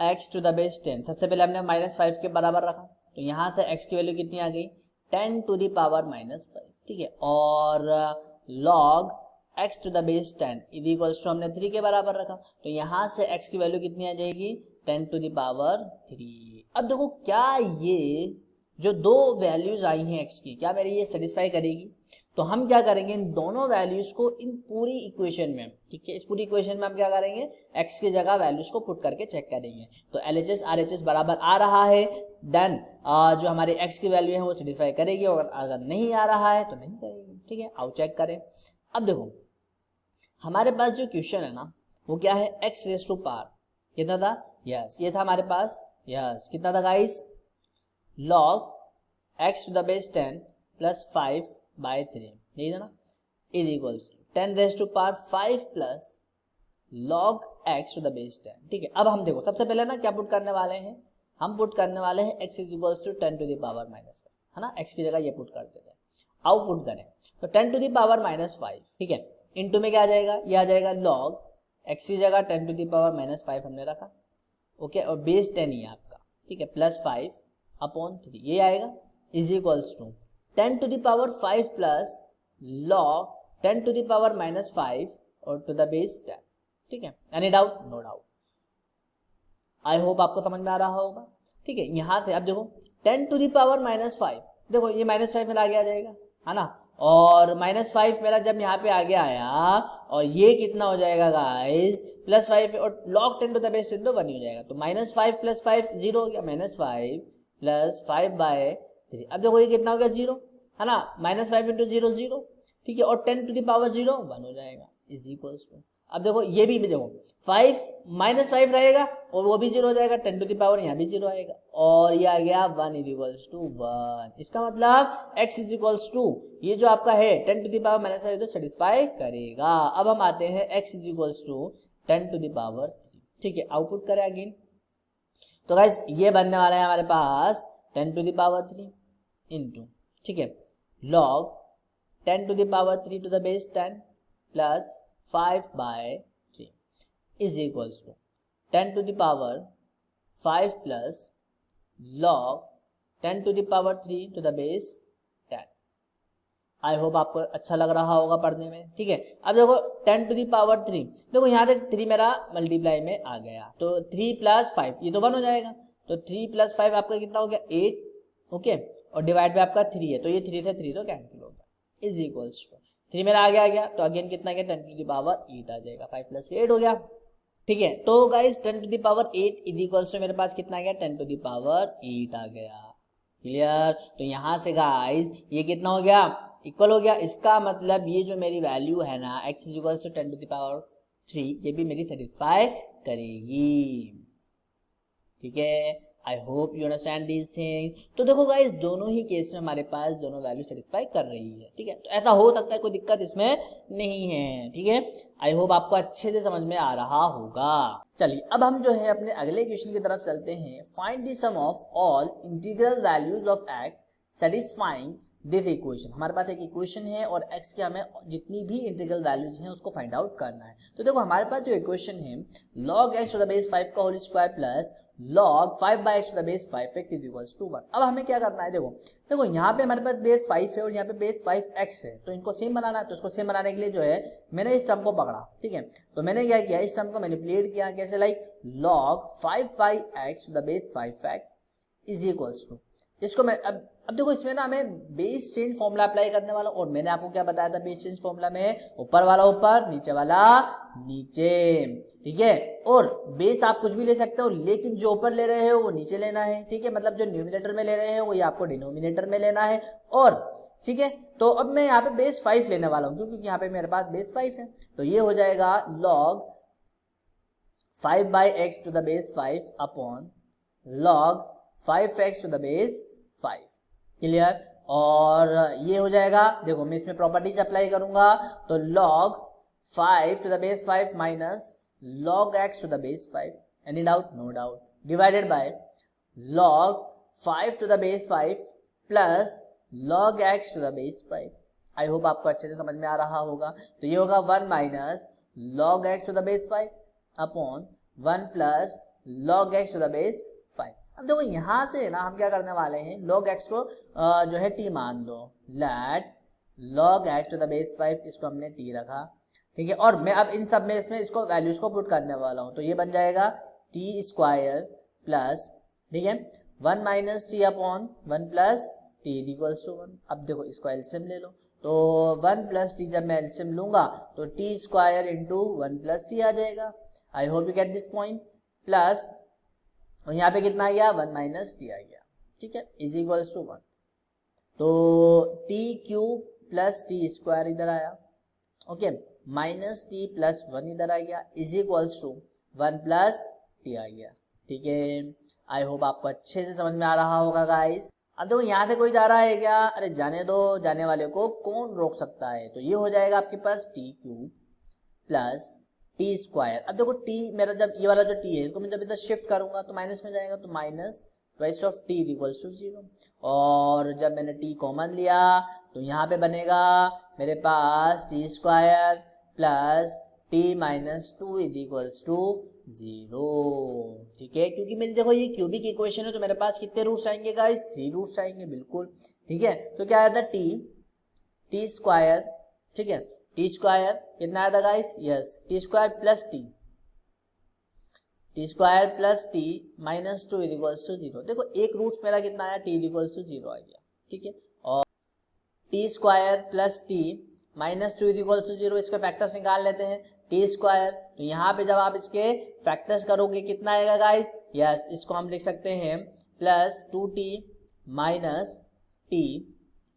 Speaker 1: x to the base 10, सबसे पहले हमने माइनस 5 के बराबर रखा, तो यहाँ से x की वैल्यू कितनी आ गई, 10 टू द पावर माइनस 5, ठीक है। और log x to the base 10 is equals to हमने 3 के बराबर रखा, तो यहाँ से x की वैल्यू कितनी आ जाएगी, 10 टू द पावर 3। अब देखो क्या ये जो दो वैल्यूज आई हैं x की, क्या मेरी ये सेटिस्फाई करेगी। तो हम क्या करेंगे, इन दोनों वैल्यूज को इन पूरी इक्वेशन में, ठीक है, इस पूरी इक्वेशन में हम क्या करेंगे, x की जगह वैल्यूज को पुट करके चेक करेंगे। तो LHS RHS बराबर आ रहा है, देन जो हमारे x की वैल्यू है वो सेटिस्फाई करेगी, और अगर नहीं आ रहा है तो नहीं करेगी, ठीक है। आओ चेक करें। अब देखो हमारे पास जो क्वेश्चन है ना वो क्या है, x रेज़ टू पावर कितना था, यस ये था हमारे पास, यस कितना था guys, log x to the base 10 plus 5 by 3, यही था ना, is equals 10 raise to power 5 plus log x to the base 10, ठीक है। अब हम देखो सबसे पहले ना क्या पुट करने वाले हैं, हम पुट करने वाले हैं x is equals to 10 to the power minus 5, है ना, x की जगह ये पुट कर देते हैं। आओ पुट करें, तो 10 टू द पावर माइनस 5, ठीक है, इनटू में क्या आ जाएगा, ये आ जाएगा log x की जगह 10 टू द पावर माइनस 5 हमने रखा, ओके, और बेस 10 ही है आपका, ठीक है, प्लस 5 अपॉन 3 ये आएगा, is equals to 10 to the power 5 plus log 10 to the power minus 5 और टू द बेस 10, ठीक है। Any doubt, no doubt, I hope आपको समझ में आ रहा होगा, ठीक है। यहां से अब देखो 10 टू द पावर माइनस 5, देखो ये माइनस 5 में आगे आ जाएगा, है ना, और -5 मेरा जब यहाँ पे आगे आया और ये कितना हो जाएगा गाइस +5 और log 10 टू द बेस 10 तो 1 ही हो जाएगा। तो -5 + 5 0 हो गया, -5 + 5/3। अब देखो ये कितना हो गया 0 है ना, -5 × 0 0, ठीक है, और 10 टू द पावर 0 1 हो जाएगा इज इक्वल्स टू। अब देखो ये भी देखो 5 -5 रहेगा और वो भी 0 हो जाएगा, 10 टू द पावर यहाँ भी 0 आएगा और ये आ गया 1 इज इक्वल्स टू 1। इसका मतलब x इज इक्वल्स टू ये जो आपका है 10 टू द पावर -5 तो सेटिस्फाई करेगा। अब हम आते हैं x is equals to 10 to the power 3, ठीक है, आउटपुट करें अगेन। तो गाइस ये बनने वाला है हमारे पास 10 टू द पावर 3 इंटू, ठीक है, log 10 to the power 3 to the base 10 plus 5/3 is equals to 10 to the power 5 plus log 10 to the power 3 to the base 10। I hope आपको अच्छा लग रहा होगा पढ़ने में, ठीक है। अब देखो 10 टू द पावर 3, देखो यहाँ से 3 मेरा मल्टीप्लाई में आ गया, तो 3 + 5 ये तो 1 हो जाएगा, तो 3 + 5 आपका कितना हो गया 8, ओके, और डिवाइड पे आपका 3 है, तो ये 3 से 3 तो कैंसिल हो गया इज इक्वल्स टू 3 मेरा आगे आ गया, तो अगेन कितना गया 10 टू द पावर 8 आ जाएगा, 5 + 8 हो गया, ठीक है। तो guys 10 to the power 8 is equals to मेरे पास कितना आ गया 10 टू द पावर 8 आ गया, क्लियर। तो यहाँ से गाइस ये कितना हो गया इक्वल हो गया, इसका मतलब ये जो मेरी वैल्यू है ना x is equals to 10 to the power 3 ये भी मेरी सेटिस्फाई करेगी, ठीक है। I hope you understand these thing. तो देखो गाइस दोनों ही केस में हमारे पास दोनों वैल्यू सेटिस्फाई कर रही है, ठीक है, तो ऐसा हो सकता है, कोई दिक्कत इसमें नहीं है, ठीक है। आई होप आपको अच्छे से समझ में आ रहा होगा। चलिए अब हम जो है अपने अगले क्वेश्चन की तरफ चलते हैं। Find the sum of all integral values of x satisfying this equation. हमारे पास एक इक्वेशन है और x के हमें जितनी भी इंटीग्रल वैल्यूज हैं उसको फाइंड आउट करना है। तो देखो हमारे पास जो इक्वेशन है log x to the base 5 का whole square plus log 5/x to the base 5x is equals to 1। अब हमें क्या करना है, देखो यहाँ पे हमारे पास बेस 5 है और यहाँ पे बेस 5x है, तो इनको सेम बनाना है। तो इसको सेम बनाने के लिए जो है मैंने इस टर्म को पकड़ा, ठीक है, तो मैंने क्या किया इस टर्म को मैनिपुलेट किया, कैसे, like log 5/x to the base 5x is equals to, इसको मैं अब देखो इसमें ना हमें बेस चेंज फॉर्मूला अप्लाई करने वाला, और मैंने आपको क्या बताया था बेस चेंज फॉर्मूला में, ऊपर वाला ऊपर नीचे वाला नीचे, ठीक है, और बेस आप कुछ भी ले सकते हो लेकिन जो ऊपर ले रहे हो वो नीचे लेना है, ठीक है, मतलब जो न्यूमिनेटर में ले रहे हो वो ये आपको डिनोमिनेटर में लेना है, और ठीक है। तो अब मैं यहाँ पे बेस 5 लेने वाला हूँ क्योंकि यहाँ पे मेरे पास बेस 5 है, तो ये हो जाएगा log 5/x to the base 5 upon log 5x to the base 5, clear. और ये हो जाएगा, देखो मैं इसमें प्रॉपर्टीज अप्लाई करूंगा, तो log 5 to the base 5 minus log x to the base 5, any doubt, no doubt, divided by log 5 to the base 5 plus log x to the base 5। I hope आपको अच्छे से समझ में आ रहा होगा। तो ये होगा 1 minus log x to the base 5 upon 1 plus log x to the base 5। अब देखो यहाँ से ना हम क्या करने वाले हैं, log x को जो है t मान लो, let log x to the base 5 इसको हमने t रखा, ठीक है, और मैं अब इन सब में इसमें इसको वैल्यूज को पुट करने वाला हूँ, तो ये बन जाएगा t स्क्वायर प्लस, ठीक है, 1 minus t upon 1 plus t equals to 1। अब देखो इसको एलसीएम ले लो, तो 1 प्लस टी जब मैं एलसीएम लूंगा तो T square into 1 plus T आ जाएगा। I hope you get this point, plus और यहाँ पे कितना आ गया 1 माइनस टी आ गया, ठीक है, इज इक्वल्स टू 1। तो t cube plus T square इधर आया, ओके, माइनस टी प्लस 1 इधर आ गया, is equals to 1 plus T आ गया, ठीक है। आई होप आपको अच्छे से समझ में आ रहा होगा गाइस। अब देखो यहाँ से कोई जा रहा है क्या, अरे जाने दो, जाने वाले को कौन रोक सकता है। तो ये हो जाएगा आपके पास T cube plus T square. अब देखो टी मेरा जब ये वाला जो टी है इसको मैं जब इधर शिफ्ट करूंगा तो माइनस में जाएगा, तो minus twice of t equals to 0, और जब मैंने टी कॉमन लिया तो यहाँ पे बनेगा मेरे पास T square plus T minus 2 equals to 0, ठीक है, क्योंकि मेरी देखो ये क्यूबिक इक्वेशन है तो मेरे पास कितने रूट्स आएंगे गाइस, 3 रूट्स आएंगे, बिल्कुल, ठीक है। तो क्या आया था टी स्क्वायर, ठीक है, टी स्क्वायर कितना आया था guys, yes, t square plus T square plus T minus 2 equals to 0। देखो एक रूट्स मेरा कितना आया, टी इक्वल्स टू 0 आ गया, ठीक है, और t square plus T minus 2 equals to 0, इसके फैक्टर्स निकाल लेते हैं, टी स्क्वायर, तो यहाँ पे जब आप इसके फैक्टर्स करोगे कितना आएगा गाइस, यस इसको हम लिख सकते हैं plus 2t minus t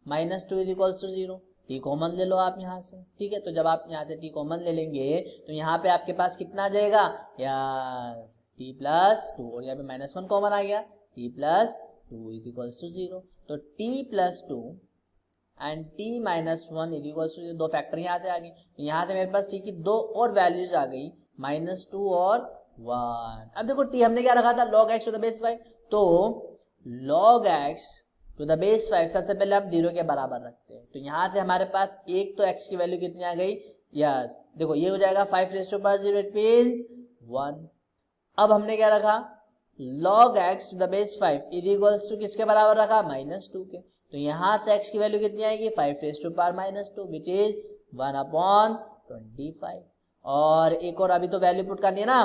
Speaker 1: minus 2 equals to 0, t common ले लो आप यहाँ से, ठीक है। तो जब आप यहाँ से टी कॉमन ले लेंगे तो यहाँ पे आपके पास कितना आ जाएगा, यस टी प्लस 2, और यहाँ पे -1 कॉमन आ गया, टी प्लस 2 इक्वल्स टू 0, तो t plus 2 and t minus 1 equals to, दो फैक्टर यहाँ से आ गए, तो यहाँ से मेरे पास टी की दो और वैल्यूज आ गई, -2 और 1। अब देखो टी हमने क्या रखा था, log x to the base 5, तो log x to the base 5 सबसे पहले हम 0 के बराबर रखते हैं, तो यहाँ से हमारे पास एक तो x की वैल्यू कितनी आ गई, यस देखो ये हो जाएगा 5 raise to power 0, it means 1। अब हमने क्या रखा, log x to the base 5 equals to किसके बराबर रखा, -2 के, तो यहाँ से x की वैल्यू कितनी आएगी, 5 raise to power -2 which is 1/25। और एक और अभी तो वैल्यू पुट करनी है ना,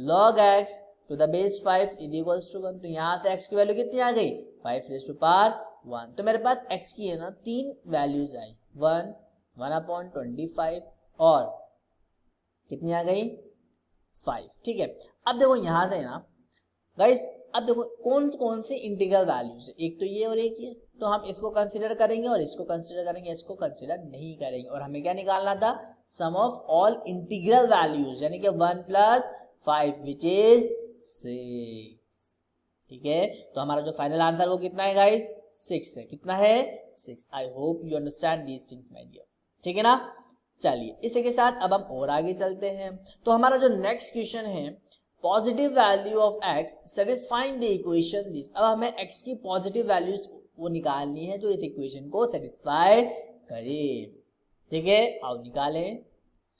Speaker 1: log x to the base 5 equals to 1, तो यहाँ से x की वैल्यू कितनी आ गई, 5 रेज़ टू पावर 1, तो मेरे पास x की है ना 3 वैल्यूज आई, 1, 1/25 और कितनी आ गई 5, ठीक है। अब देखो यहाँ से ना गाइस, अब देखो कौन कौन से इंटीग्रल वैल्यूज है, एक तो ये और एक ये, तो हम इसको कंसीडर करेंगे और इसको कंसीडर करेंगे, इसको कंसीडर नहीं करेंगे, और हमें क्या निकालना था, सम ऑफ ऑल इंटीग्रल वैल्यूज, यानी कि 1 + 5 विच इज 6, ठीक है। तो हमारा जो फाइनल आंसर वो कितना है गाइस, 6 है, कितना है 6। I hope you understand these things my dear, ठीक है ना। चलिए इसी के साथ अब हम और आगे चलते हैं, तो हमारा जो नेक्स्ट क्वेश्चन है, positive value of x satisfying the equation this. अब हमें x की पॉजिटिव वैल्यूज वो निकालनी है जो इस इक्वेशन को सेटिस्फाई करे, ठीक है, आओ निकालें।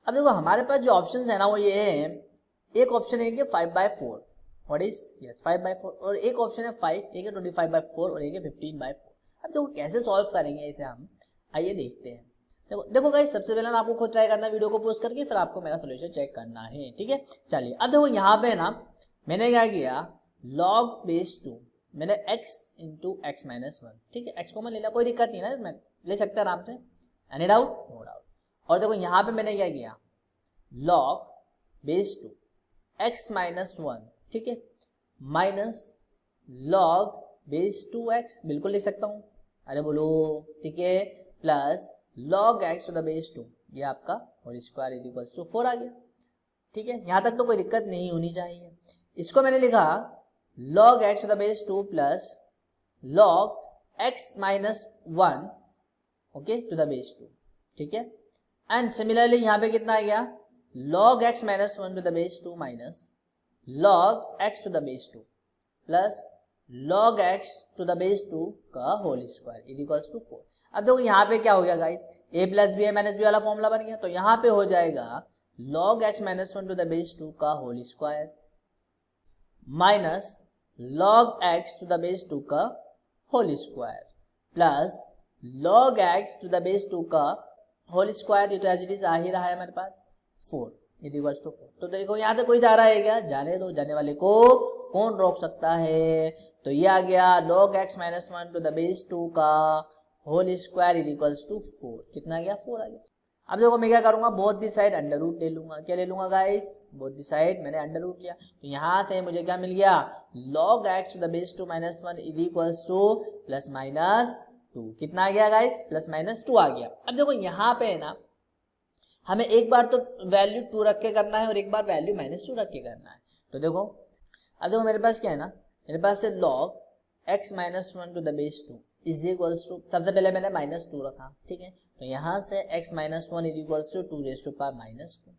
Speaker 1: अब देखो हमारे पास जो ऑप्शंस है ना वो ये है, एक ऑप्शन है कि 5/4, व्हाट इज, यस 5/4, और एक ऑप्शन है 5, एक है 25/4 और एक है 15/4। अब देखो कैसे सॉल्व करेंगे इसे हम, आइए देखते हैं। देखो गाइस, सबसे पहले ना आपको खुद ट्राई करना है वीडियो को पॉज करके, फिर आपको मेरा सोल्यूशन चेक करना है, ठीक है। चलिए अब देखो यहाँ पे ना मैंने क्या किया, log बेस 2 मैंने x इंटू x माइनस 1, ठीक है, x को मैं ले लिया, कोई दिक्कत नहीं ना इसमें, ले सकते हैं आराम से, एनी डाउट, नो डाउट। और देखो यहाँ पे मैंने क्या किया, log बेस 2 x माइनस 1, ठीक है, माइनस log बेस 2x, बिल्कुल लिख सकता हूँ, अरे बोलो, ठीक है, plus log x to the base 2, ये आपका होल स्क्वायर इक्वल्स टू 4 आ गया, ठीक है, यहाँ तक तो कोई दिक्कत नहीं होनी चाहिए। इसको मैंने लिखा log x to the base 2 plus log x minus 1, okay, to the base 2, ठीक है। एंड सिमिलरली यहाँ पे कितना आ गया, log x minus 1 to the base 2 minus log x to the base 2 plus log x to the base 2 का whole square equals to 4। अब देखो यहाँ पे क्या हो गया guys, a plus B A minus B वाला फॉर्मूला बन गया, तो यहाँ पे हो जाएगा log x minus 1 to the base 2 का whole square minus log x to the base 2 का whole square plus log x to the base 2 का होल स्क्वायर, ये तो एज इट इज आ ही रहा है हमारे पास 4 इक्वल्स टू 4। तो देखो यहाँ से कोई जा रहा है क्या, जाने दो, जाने वाले को कौन रोक सकता है, तो ये आ गया log x minus 1 to the base 2 का होल स्क्वायर इक्वल्स टू 4, कितना आ गया 4 आ गया। अब देखो मैं क्या करूंगा, both the side under root ले लूंगा, क्या ले लूंगा गाइस, बोथ दी साइड मैंने अंडर रूट लिया, तो यहाँ से मुझे क्या मिल गया, log x to the base 2 minus 1 equals to plus minus 2, कितना आ गया गाइस, प्लस माइनस 2 आ गया। अब देखो यहाँ पे है ना, हमें एक बार तो वैल्यू 2 रख के करना है और एक बार वैल्यू -2 रख के करना है, तो देखो अब देखो मेरे पास क्या है ना, मेरे पास है log x minus 1 to the base 2 is equals to, सबसे पहले मैंने -2 रखा, ठीक है, तो यहाँ से x minus 1 is equals to 2 raise to power -2।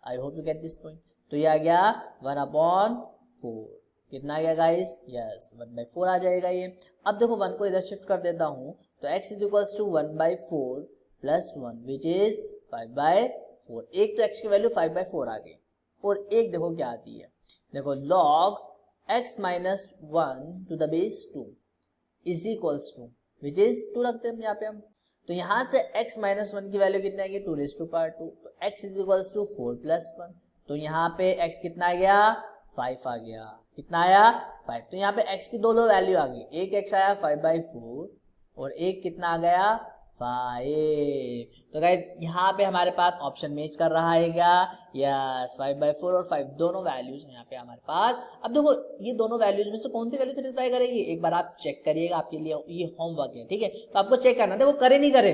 Speaker 1: I hope you get this point. तो ये आ गया 1/4, कितना आ गया गाइस, यस 1/4 आ जाएगा ये। अब देखो 1 को इधर शिफ्ट कर देता हूँ, तो x is equals to 1/4 plus 1 which is 5/4। एक तो x की वैल्यू 5/4 आ गई, और एक देखो क्या आती है, देखो log x minus 1 to the base 2 is equals to, which is 2 रखते हैं यहाँ पे हम, तो यहाँ से x माइनस 1 की वैल्यू कितनी आएगी, 2 रेज़ टू पावर 2, तो x is equals to 4 plus 1, तो यहाँ पे x कितना आ गया, 5 आ गया, कितना आया 5, तो यहाँ पे x की दो वैल्यू आ गई, एक x आया 5/4 और एक कितना आ गया 5। तो गाइस यहाँ पे हमारे पास ऑप्शन मैच कर रहा है क्या? यस, 5/4 और 5 दोनों वैल्यूज यहाँ पे हमारे पास। अब देखो ये दोनों वैल्यूज में से कौन सी वैल्यू सेटिस्फाई करेगी, एक बार आप चेक करिएगा, आपके लिए ये होमवर्क है, ठीक है। तो आपको चेक करना, देखो करे नहीं करे,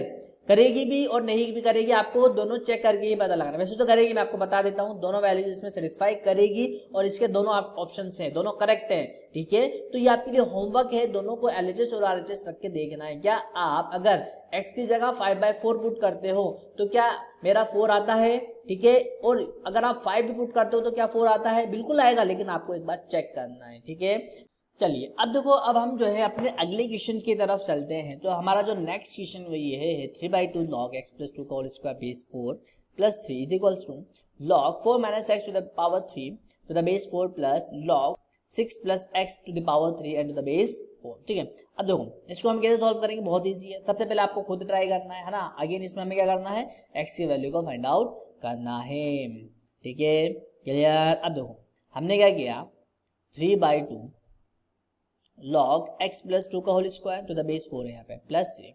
Speaker 1: करेगी भी और नहीं भी करेगी, आपको दोनों चेक करके ही पता लगाना। वैसे तो करेगी, मैं आपको बता देता हूँ, दोनों वैल्यूज इसमें सेटिस्फाई करेगी और इसके दोनों ऑप्शन हैं, दोनों करेक्ट हैं, ठीक है। तो ये आपके लिए होमवर्क है, दोनों को LHS और RHS रख के देखना है। क्या आप अगर x की जगह 5/4 पुट करते हो तो क्या मेरा 4 आता है, ठीक है, और अगर आप 5 भी पुट करते हो तो क्या 4 आता है? बिल्कुल आएगा, लेकिन आपको एक बार चेक करना है, ठीक है। चलिए अब देखो, अब हम जो है अपने अगले क्वेश्चन की तरफ चलते हैं। तो हमारा जो नेक्स्ट क्वेश्चन वो ये है 3/2 log x plus 2 का whole square base 4 plus 3 is equals to log 4 minus x to the power 3 to the base 4 plus log 6 plus x to the power 3 and to the base 4, ठीक है। अब देखो इसको हम कैसे सॉल्व करेंगे, बहुत ईजी है। सबसे पहले आपको खुद ट्राई करना है ना। अगेन इसमें हमें क्या करना है, x की वैल्यू को फाइंड आउट करना है, ठीक है, क्लियर। अब देखो हमने क्या किया, 3/2 log x प्लस 2 का whole square to the base 4 है यहाँ पे प्लस 3।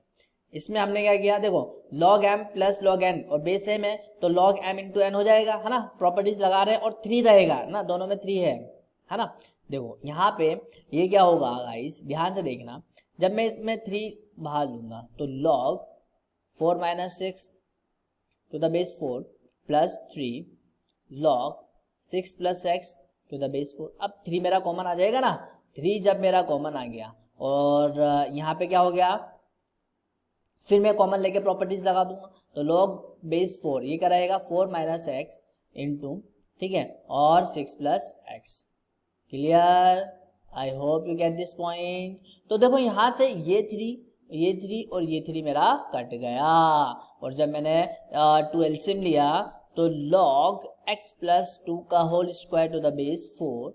Speaker 1: इसमें हमने क्या किया, देखो log m plus log n और बेस m है तो log m इंटू n हो जाएगा, है ना। प्रॉपर्टीज लगा रहे हैं और 3 रहेगा ना, दोनों में 3 है ना। देखो यहाँ पे ये क्या होगा गाइस, ध्यान से देखना, जब मैं इसमें 3 बाहर लूंगा तो log 4 minus 6 to the base 4 plus 3 log 6 plus x to the base 4। अब 3 मेरा कॉमन आ जाएगा ना, 3 जब मेरा कॉमन आ गया और यहाँ पे क्या हो गया, फिर मैं कॉमन लेके प्रॉपर्टीज लगा दूंगा तो log बेस 4 ये क्या रहेगा, 4 माइनस एक्स इंटू, ठीक है, और 6 plus x. Clear, I hope you get this point. तो देखो यहाँ से ये 3 और ये 3 मेरा कट गया और जब मैंने 2 एलसीएम लिया तो log x प्लस 2 का whole square to the base 4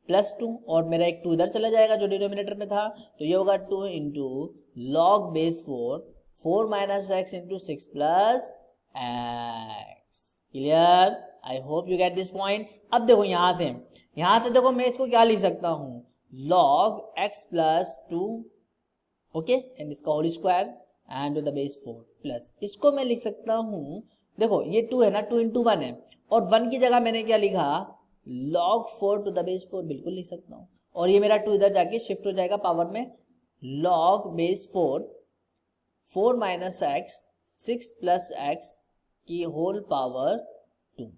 Speaker 1: plus 2 और मेरा एक 2 इधर चला जाएगा जो डिनोमिनेटर में था, तो ये होगा 2 into log base 4 minus x into 6 plus x. Clear, I hope you get this point. अब देखो यहाँ से देखो मैं इसको क्या लिख सकता हूँ, log x plus 2, okay, and इसका whole square and to the base 4 plus, इसको मैं लिख सकता हूँ, देखो ये 2 है ना, 2 इंटू 1 है और 1 की जगह मैंने क्या लिखा, log 4 टू द बेस 4 बिल्कुल लिख सकता हूँ और ये मेरा 2 इधर जाके शिफ्ट हो जाएगा पावर में, log base 4 minus x 6 plus x की होल पावर 2,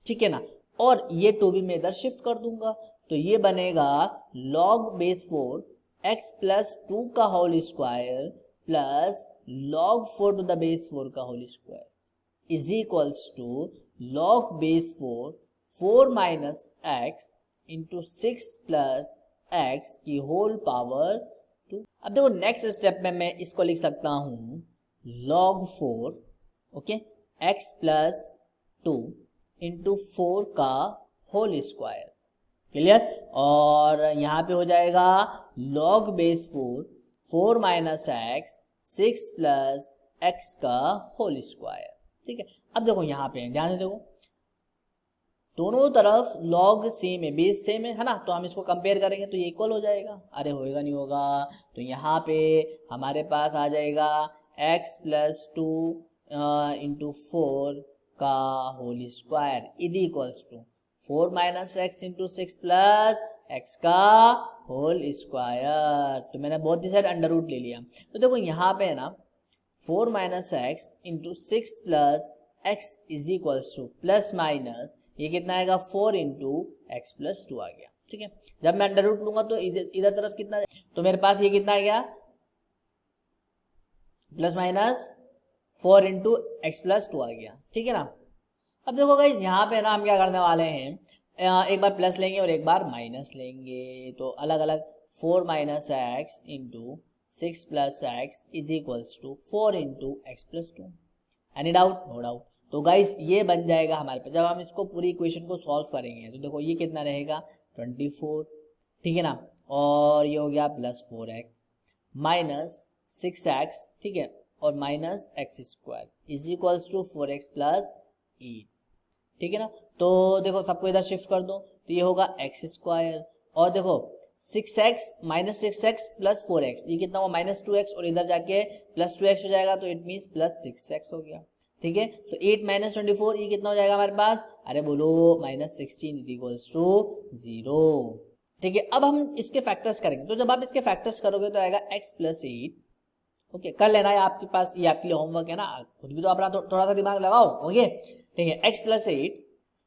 Speaker 1: ठीक है ना। और ये 2 भी मैं इधर शिफ्ट कर दूंगा तो ये बनेगा log बेस 4 x प्लस 2 का whole square plus log 4 to the base 4 का whole square is equals to log base 4 minus x into 6 plus x की होल पावर 2। अब देखो नेक्स्ट स्टेप में मैं इसको लिख सकता हूं log 4, okay, x plus 2 into 4 का होल स्क्वायर। क्लियर, और यहाँ पे हो जाएगा log base 4 minus x 6 plus x का होल स्क्वायर, ठीक है। अब देखो यहाँ पे ध्यान से देखो, दोनों तरफ log सेम है, बेस सेम है ना, तो हम इसको कंपेयर करेंगे तो ये इक्वल हो जाएगा। अरे होएगा नहीं होगा, तो यहाँ पे हमारे पास आ जाएगा x प्लस 2 इंटू 4 का whole square is equals to 4 minus x into 6 plus x का होल स्क्वायर। तो मैंने both the side under root ले लिया, तो देखो यहाँ पे है ना 4 minus x into 6 plus x is equals to plus minus ये कितना आएगा 4 इंटू एक्स प्लस 2 आ गया, ठीक है। जब मैं अंडर रूट लूंगा तो इधर तरफ कितना, तो मेरे पास ये कितना आ गया plus minus 4 into x plus 2 आ गया, ठीक है ना। अब देखो गाइस यहाँ पे ना हम क्या करने वाले हैं, एक बार प्लस लेंगे और एक बार माइनस लेंगे, तो अलग अलग 4 minus x into 6 plus x is equals to 4 into x plus 2। Any doubt? No doubt. तो गाइस ये बन जाएगा हमारे पास, जब हम इसको पूरी इक्वेशन को सॉल्व करेंगे तो देखो ये कितना रहेगा 24, ठीक है ना, और ये हो गया प्लस 4x माइनस 6x, ठीक है, और minus x square is equals to 4x plus 8, ठीक है ना। तो देखो सबको इधर शिफ्ट कर दो तो ये होगा एक्स स्क्वायर, और देखो 6x minus 6x plus 4x, ये कितना हुआ माइनस 2x, और इधर जाके प्लस 2x हो जाएगा, तो इट मीन्स प्लस 6x हो गया। ठीक है, तो 8 माइनस 24 ये कितना हो जाएगा हमारे पास, अरे बोलो माइनस 16 इक्वल्स टू 0। ठीक है, अब हम इसके फैक्टर्स करेंगे, तो जब आप इसके फैक्टर्स करोगे तो आएगा x प्लस 8। ओके, कर लेना है आपके पास, ये आपके लिए होमवर्क है ना, खुद भी तो अपना थोड़ा सा दिमाग लगाओ। ओके ठीक है, x प्लस 8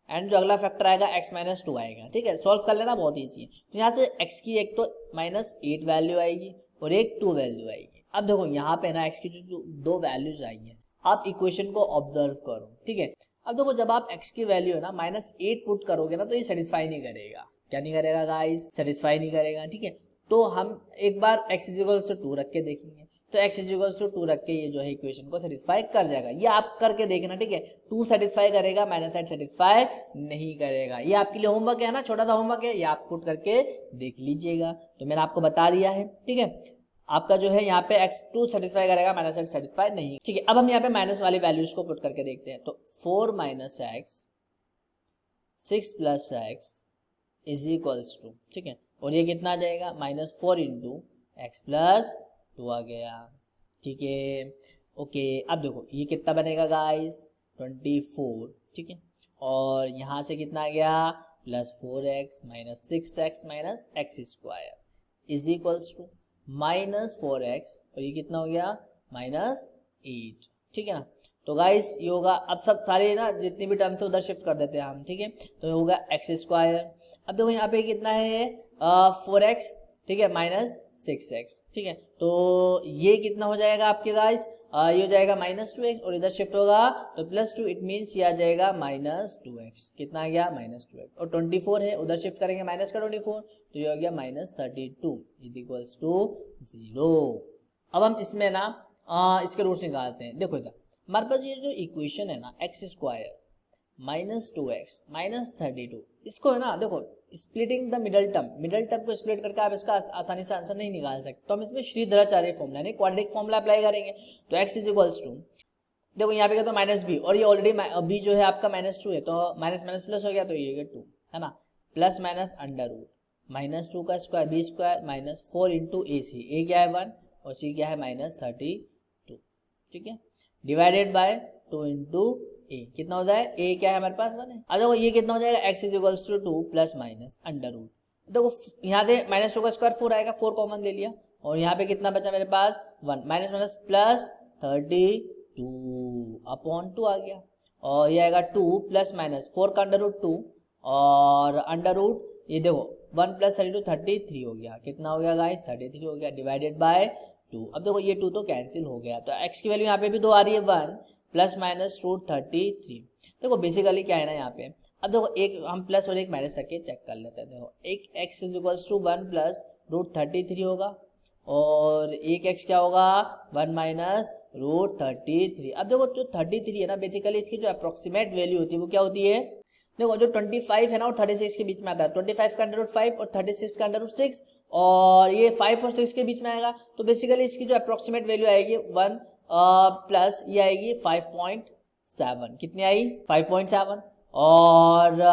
Speaker 1: एंड जो अगला फैक्टर आएगा x माइनस 2 आएगा। ठीक है, सॉल्व कर लेना, बहुत ईजी है। तो यहाँ से x की एक तो माइनस 8 वैल्यू आएगी और एक 2 वैल्यू आएगी। अब देखो यहाँ पे ना x की जो 2 वैल्यूज आई हैं, आप इक्वेशन को ऑब्जर्व करो। ठीक है, अब देखो जब आप x की वैल्यू है ना माइनस 8 पुट करोगे ना, तो ये सेटिस्फाई नहीं करेगा। क्या नहीं करेगा गाइस, सेटिस्फाई नहीं करेगा। ठीक है, तो हम एक बार x इक्वल टू 2 रख के देखेंगे, तो x इक्वल टू 2 रख के ये जो है इक्वेशन को सेटिस्फाई कर जाएगा। ये आप करके देखना। ठीक है, 2 सेटिस्फाई करेगा, माइनस 8 सेटिस्फाई नहीं करेगा। ये आपके लिए होमवर्क है ना, छोटा सा होमवर्क है, ये आप पुट करके देख लीजिएगा। तो मैंने आपको बता दिया है। ठीक है, आपका जो है यहाँ पे x2 सेटिस्फाई करेगा, माइनस 8 सेटिस्फाई नहीं। ठीक है, अब हम यहाँ पे माइनस वाली वैल्यूज को पुट करके देखते हैं। तो 4 minus x 6 plus x is equals to, ठीक है, और ये कितना आ जाएगा माइनस 4 इंटू एक्स प्लस 2 आ गया। ठीक है, ओके, अब देखो ये कितना बनेगा गाइस 24। ठीक है, और यहाँ से कितना आ गया plus 4x minus 6x minus x square is equals to minus 4x, और ये कितना हो गया माइनस 8। ठीक है ना, तो गाइस ये होगा, अब सब सारे ना जितनी भी टर्म थे उधर शिफ्ट कर देते हैं हम। ठीक है, तो ये होगा एक्स स्क्वायर। अब देखो यहाँ पे कितना है 4x, ठीक है, माइनस 6x। ठीक है, तो ये कितना हो जाएगा आपके गाइस, ये हो जाएगा माइनस 2x, और इधर शिफ्ट होगा तो प्लस 2, इट मीन्स ये आ जाएगा माइनस 2x। कितना आ गया माइनस 2x, और 24 है, उधर शिफ्ट करेंगे माइनस का 24, तो ये हो गया माइनस 32 इक्वल्स टू 0। अब हम इसमें ना इसके रूट्स निकालते हैं। देखो इधर हमारे पास ये जो इक्वेशन है ना x square minus 2x minus 32, इसको है ना देखो स्प्लिटिंग द मिडल टर्म को स्प्लिट करके आप इसका आसानी से आंसर नहीं निकाल सकते। तो हम इसमें श्रीधराचार्य फॉर्मूला यानी क्वाड्रेटिक फॉर्मूला अप्लाई करेंगे। तो x इज इक्वल्स टू, देखो यहाँ पे क्या तो माइनस बी, और ये ऑलरेडी बी जो है आपका माइनस 2 है, तो माइनस माइनस प्लस हो गया, तो ये 2 है ना, plus minus under root minus 2 का square B square minus 4 into A C, A क्या है 1 और सी क्या है माइनस 32। ठीक है, डिवाइडेड बाय 2 इंटू ए, कितना हो जाए ए क्या है हमारे पास 1 है। अब देखो ये कितना हो जाएगा x is equals to 2 plus minus under root, देखो यहाँ से माइनस 2 का स्क्वायर 4 आएगा, 4 कॉमन ले लिया, और यहाँ पे कितना बचा मेरे पास 1, माइनस माइनस प्लस 32 अपॉन 2 आ गया, और ये आएगा 2 प्लस माइनस 4 का अंडर रूट 2, और अंडर रूट ये देखो 1 प्लस 32 33 हो गया, कितना हो गया गाइस 33 हो गया, डिवाइडेड बाय 2। अब देखो ये 2 तो कैंसिल हो गया, तो x की वैल्यू यहाँ पे भी 2 आ रही है 1 प्लस माइनस रूट 33। देखो बेसिकली क्या है ना यहाँ पे, अब देखो एक हम प्लस और एक माइनस रख के चेक कर लेते हैं। देखो एक x is equals to 1 plus root 33 होगा, और एक x क्या होगा 1 माइनस रूट 33। अब देखो जो 33 है ना बेसिकली इसकी जो अप्रोक्सीमेट वैल्यू होती है वो क्या होती है, देखो जो 25 है ना वो 36 के बीच में आता है, 25 का अंडर रूट 5 और 36 का अंडर रूट 6, और ये 5 और 6 के बीच में आएगा, तो बेसिकली इसकी जो अप्रोक्सीमेट वैल्यू आएगी 1 प्लस ये आएगी 5.7, कितनी आई 5.7, और ये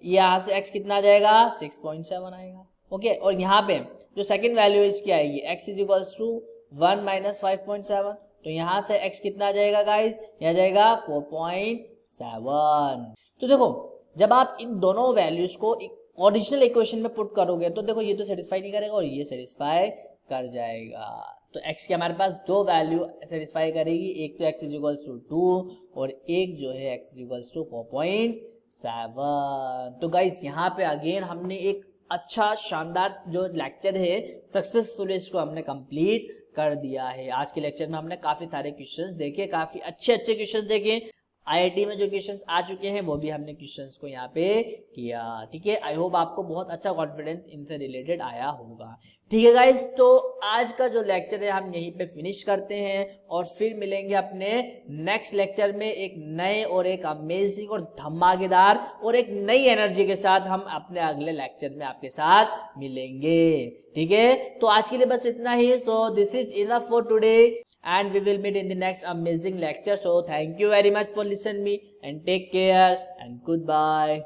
Speaker 1: यहाँ से x कितना आ जाएगा 6.7 आएगा। ओके, और यहाँ पे जो सेकंड वैल्यू इसकी आएगी x is equals to 1 minus 5.7, तो यहाँ से x कितना आ जाएगा गाइज, ये आ जाएगा 4.7। तो देखो जब आप इन दोनों वैल्यूज को ओरिजिनल इक्वेशन में पुट करोगे तो देखो ये तो सेटिस्फाई नहीं करेगा और ये सेटिस्फाई कर जाएगा। तो x की हमारे पास 2 वैल्यू सेटिस्फाई करेगी, एक तो x इज इक्वल्स टू 2 और एक जो है x इज इक्वल्स टू 4.7। तो गाइस यहाँ पे अगेन हमने एक अच्छा शानदार जो लेक्चर है सक्सेसफुली इसको हमने कंप्लीट कर दिया है। आज के लेक्चर में हमने काफी सारे क्वेश्चंस देखे, काफी अच्छे क्वेश्चंस देखे। आईआईटी में जो क्वेश्चंस आ चुके हैं वो भी हमने क्वेश्चंस को यहाँ पे किया। ठीक है, आई होप आपको बहुत अच्छा कॉन्फिडेंस इनसे रिलेटेड आया होगा। ठीक है गाइस, तो आज का जो लेक्चर है हम यहीं पे फिनिश करते हैं और फिर मिलेंगे अपने नेक्स्ट लेक्चर में एक नए और एक अमेजिंग और धमाकेदार और एक नई एनर्जी के साथ हम अपने अगले लेक्चर में आपके साथ मिलेंगे। ठीक है, तो आज के लिए बस इतना ही। So this is enough for today and we will meet in the next amazing lecture. So thank you very much for listening me and take care and goodbye.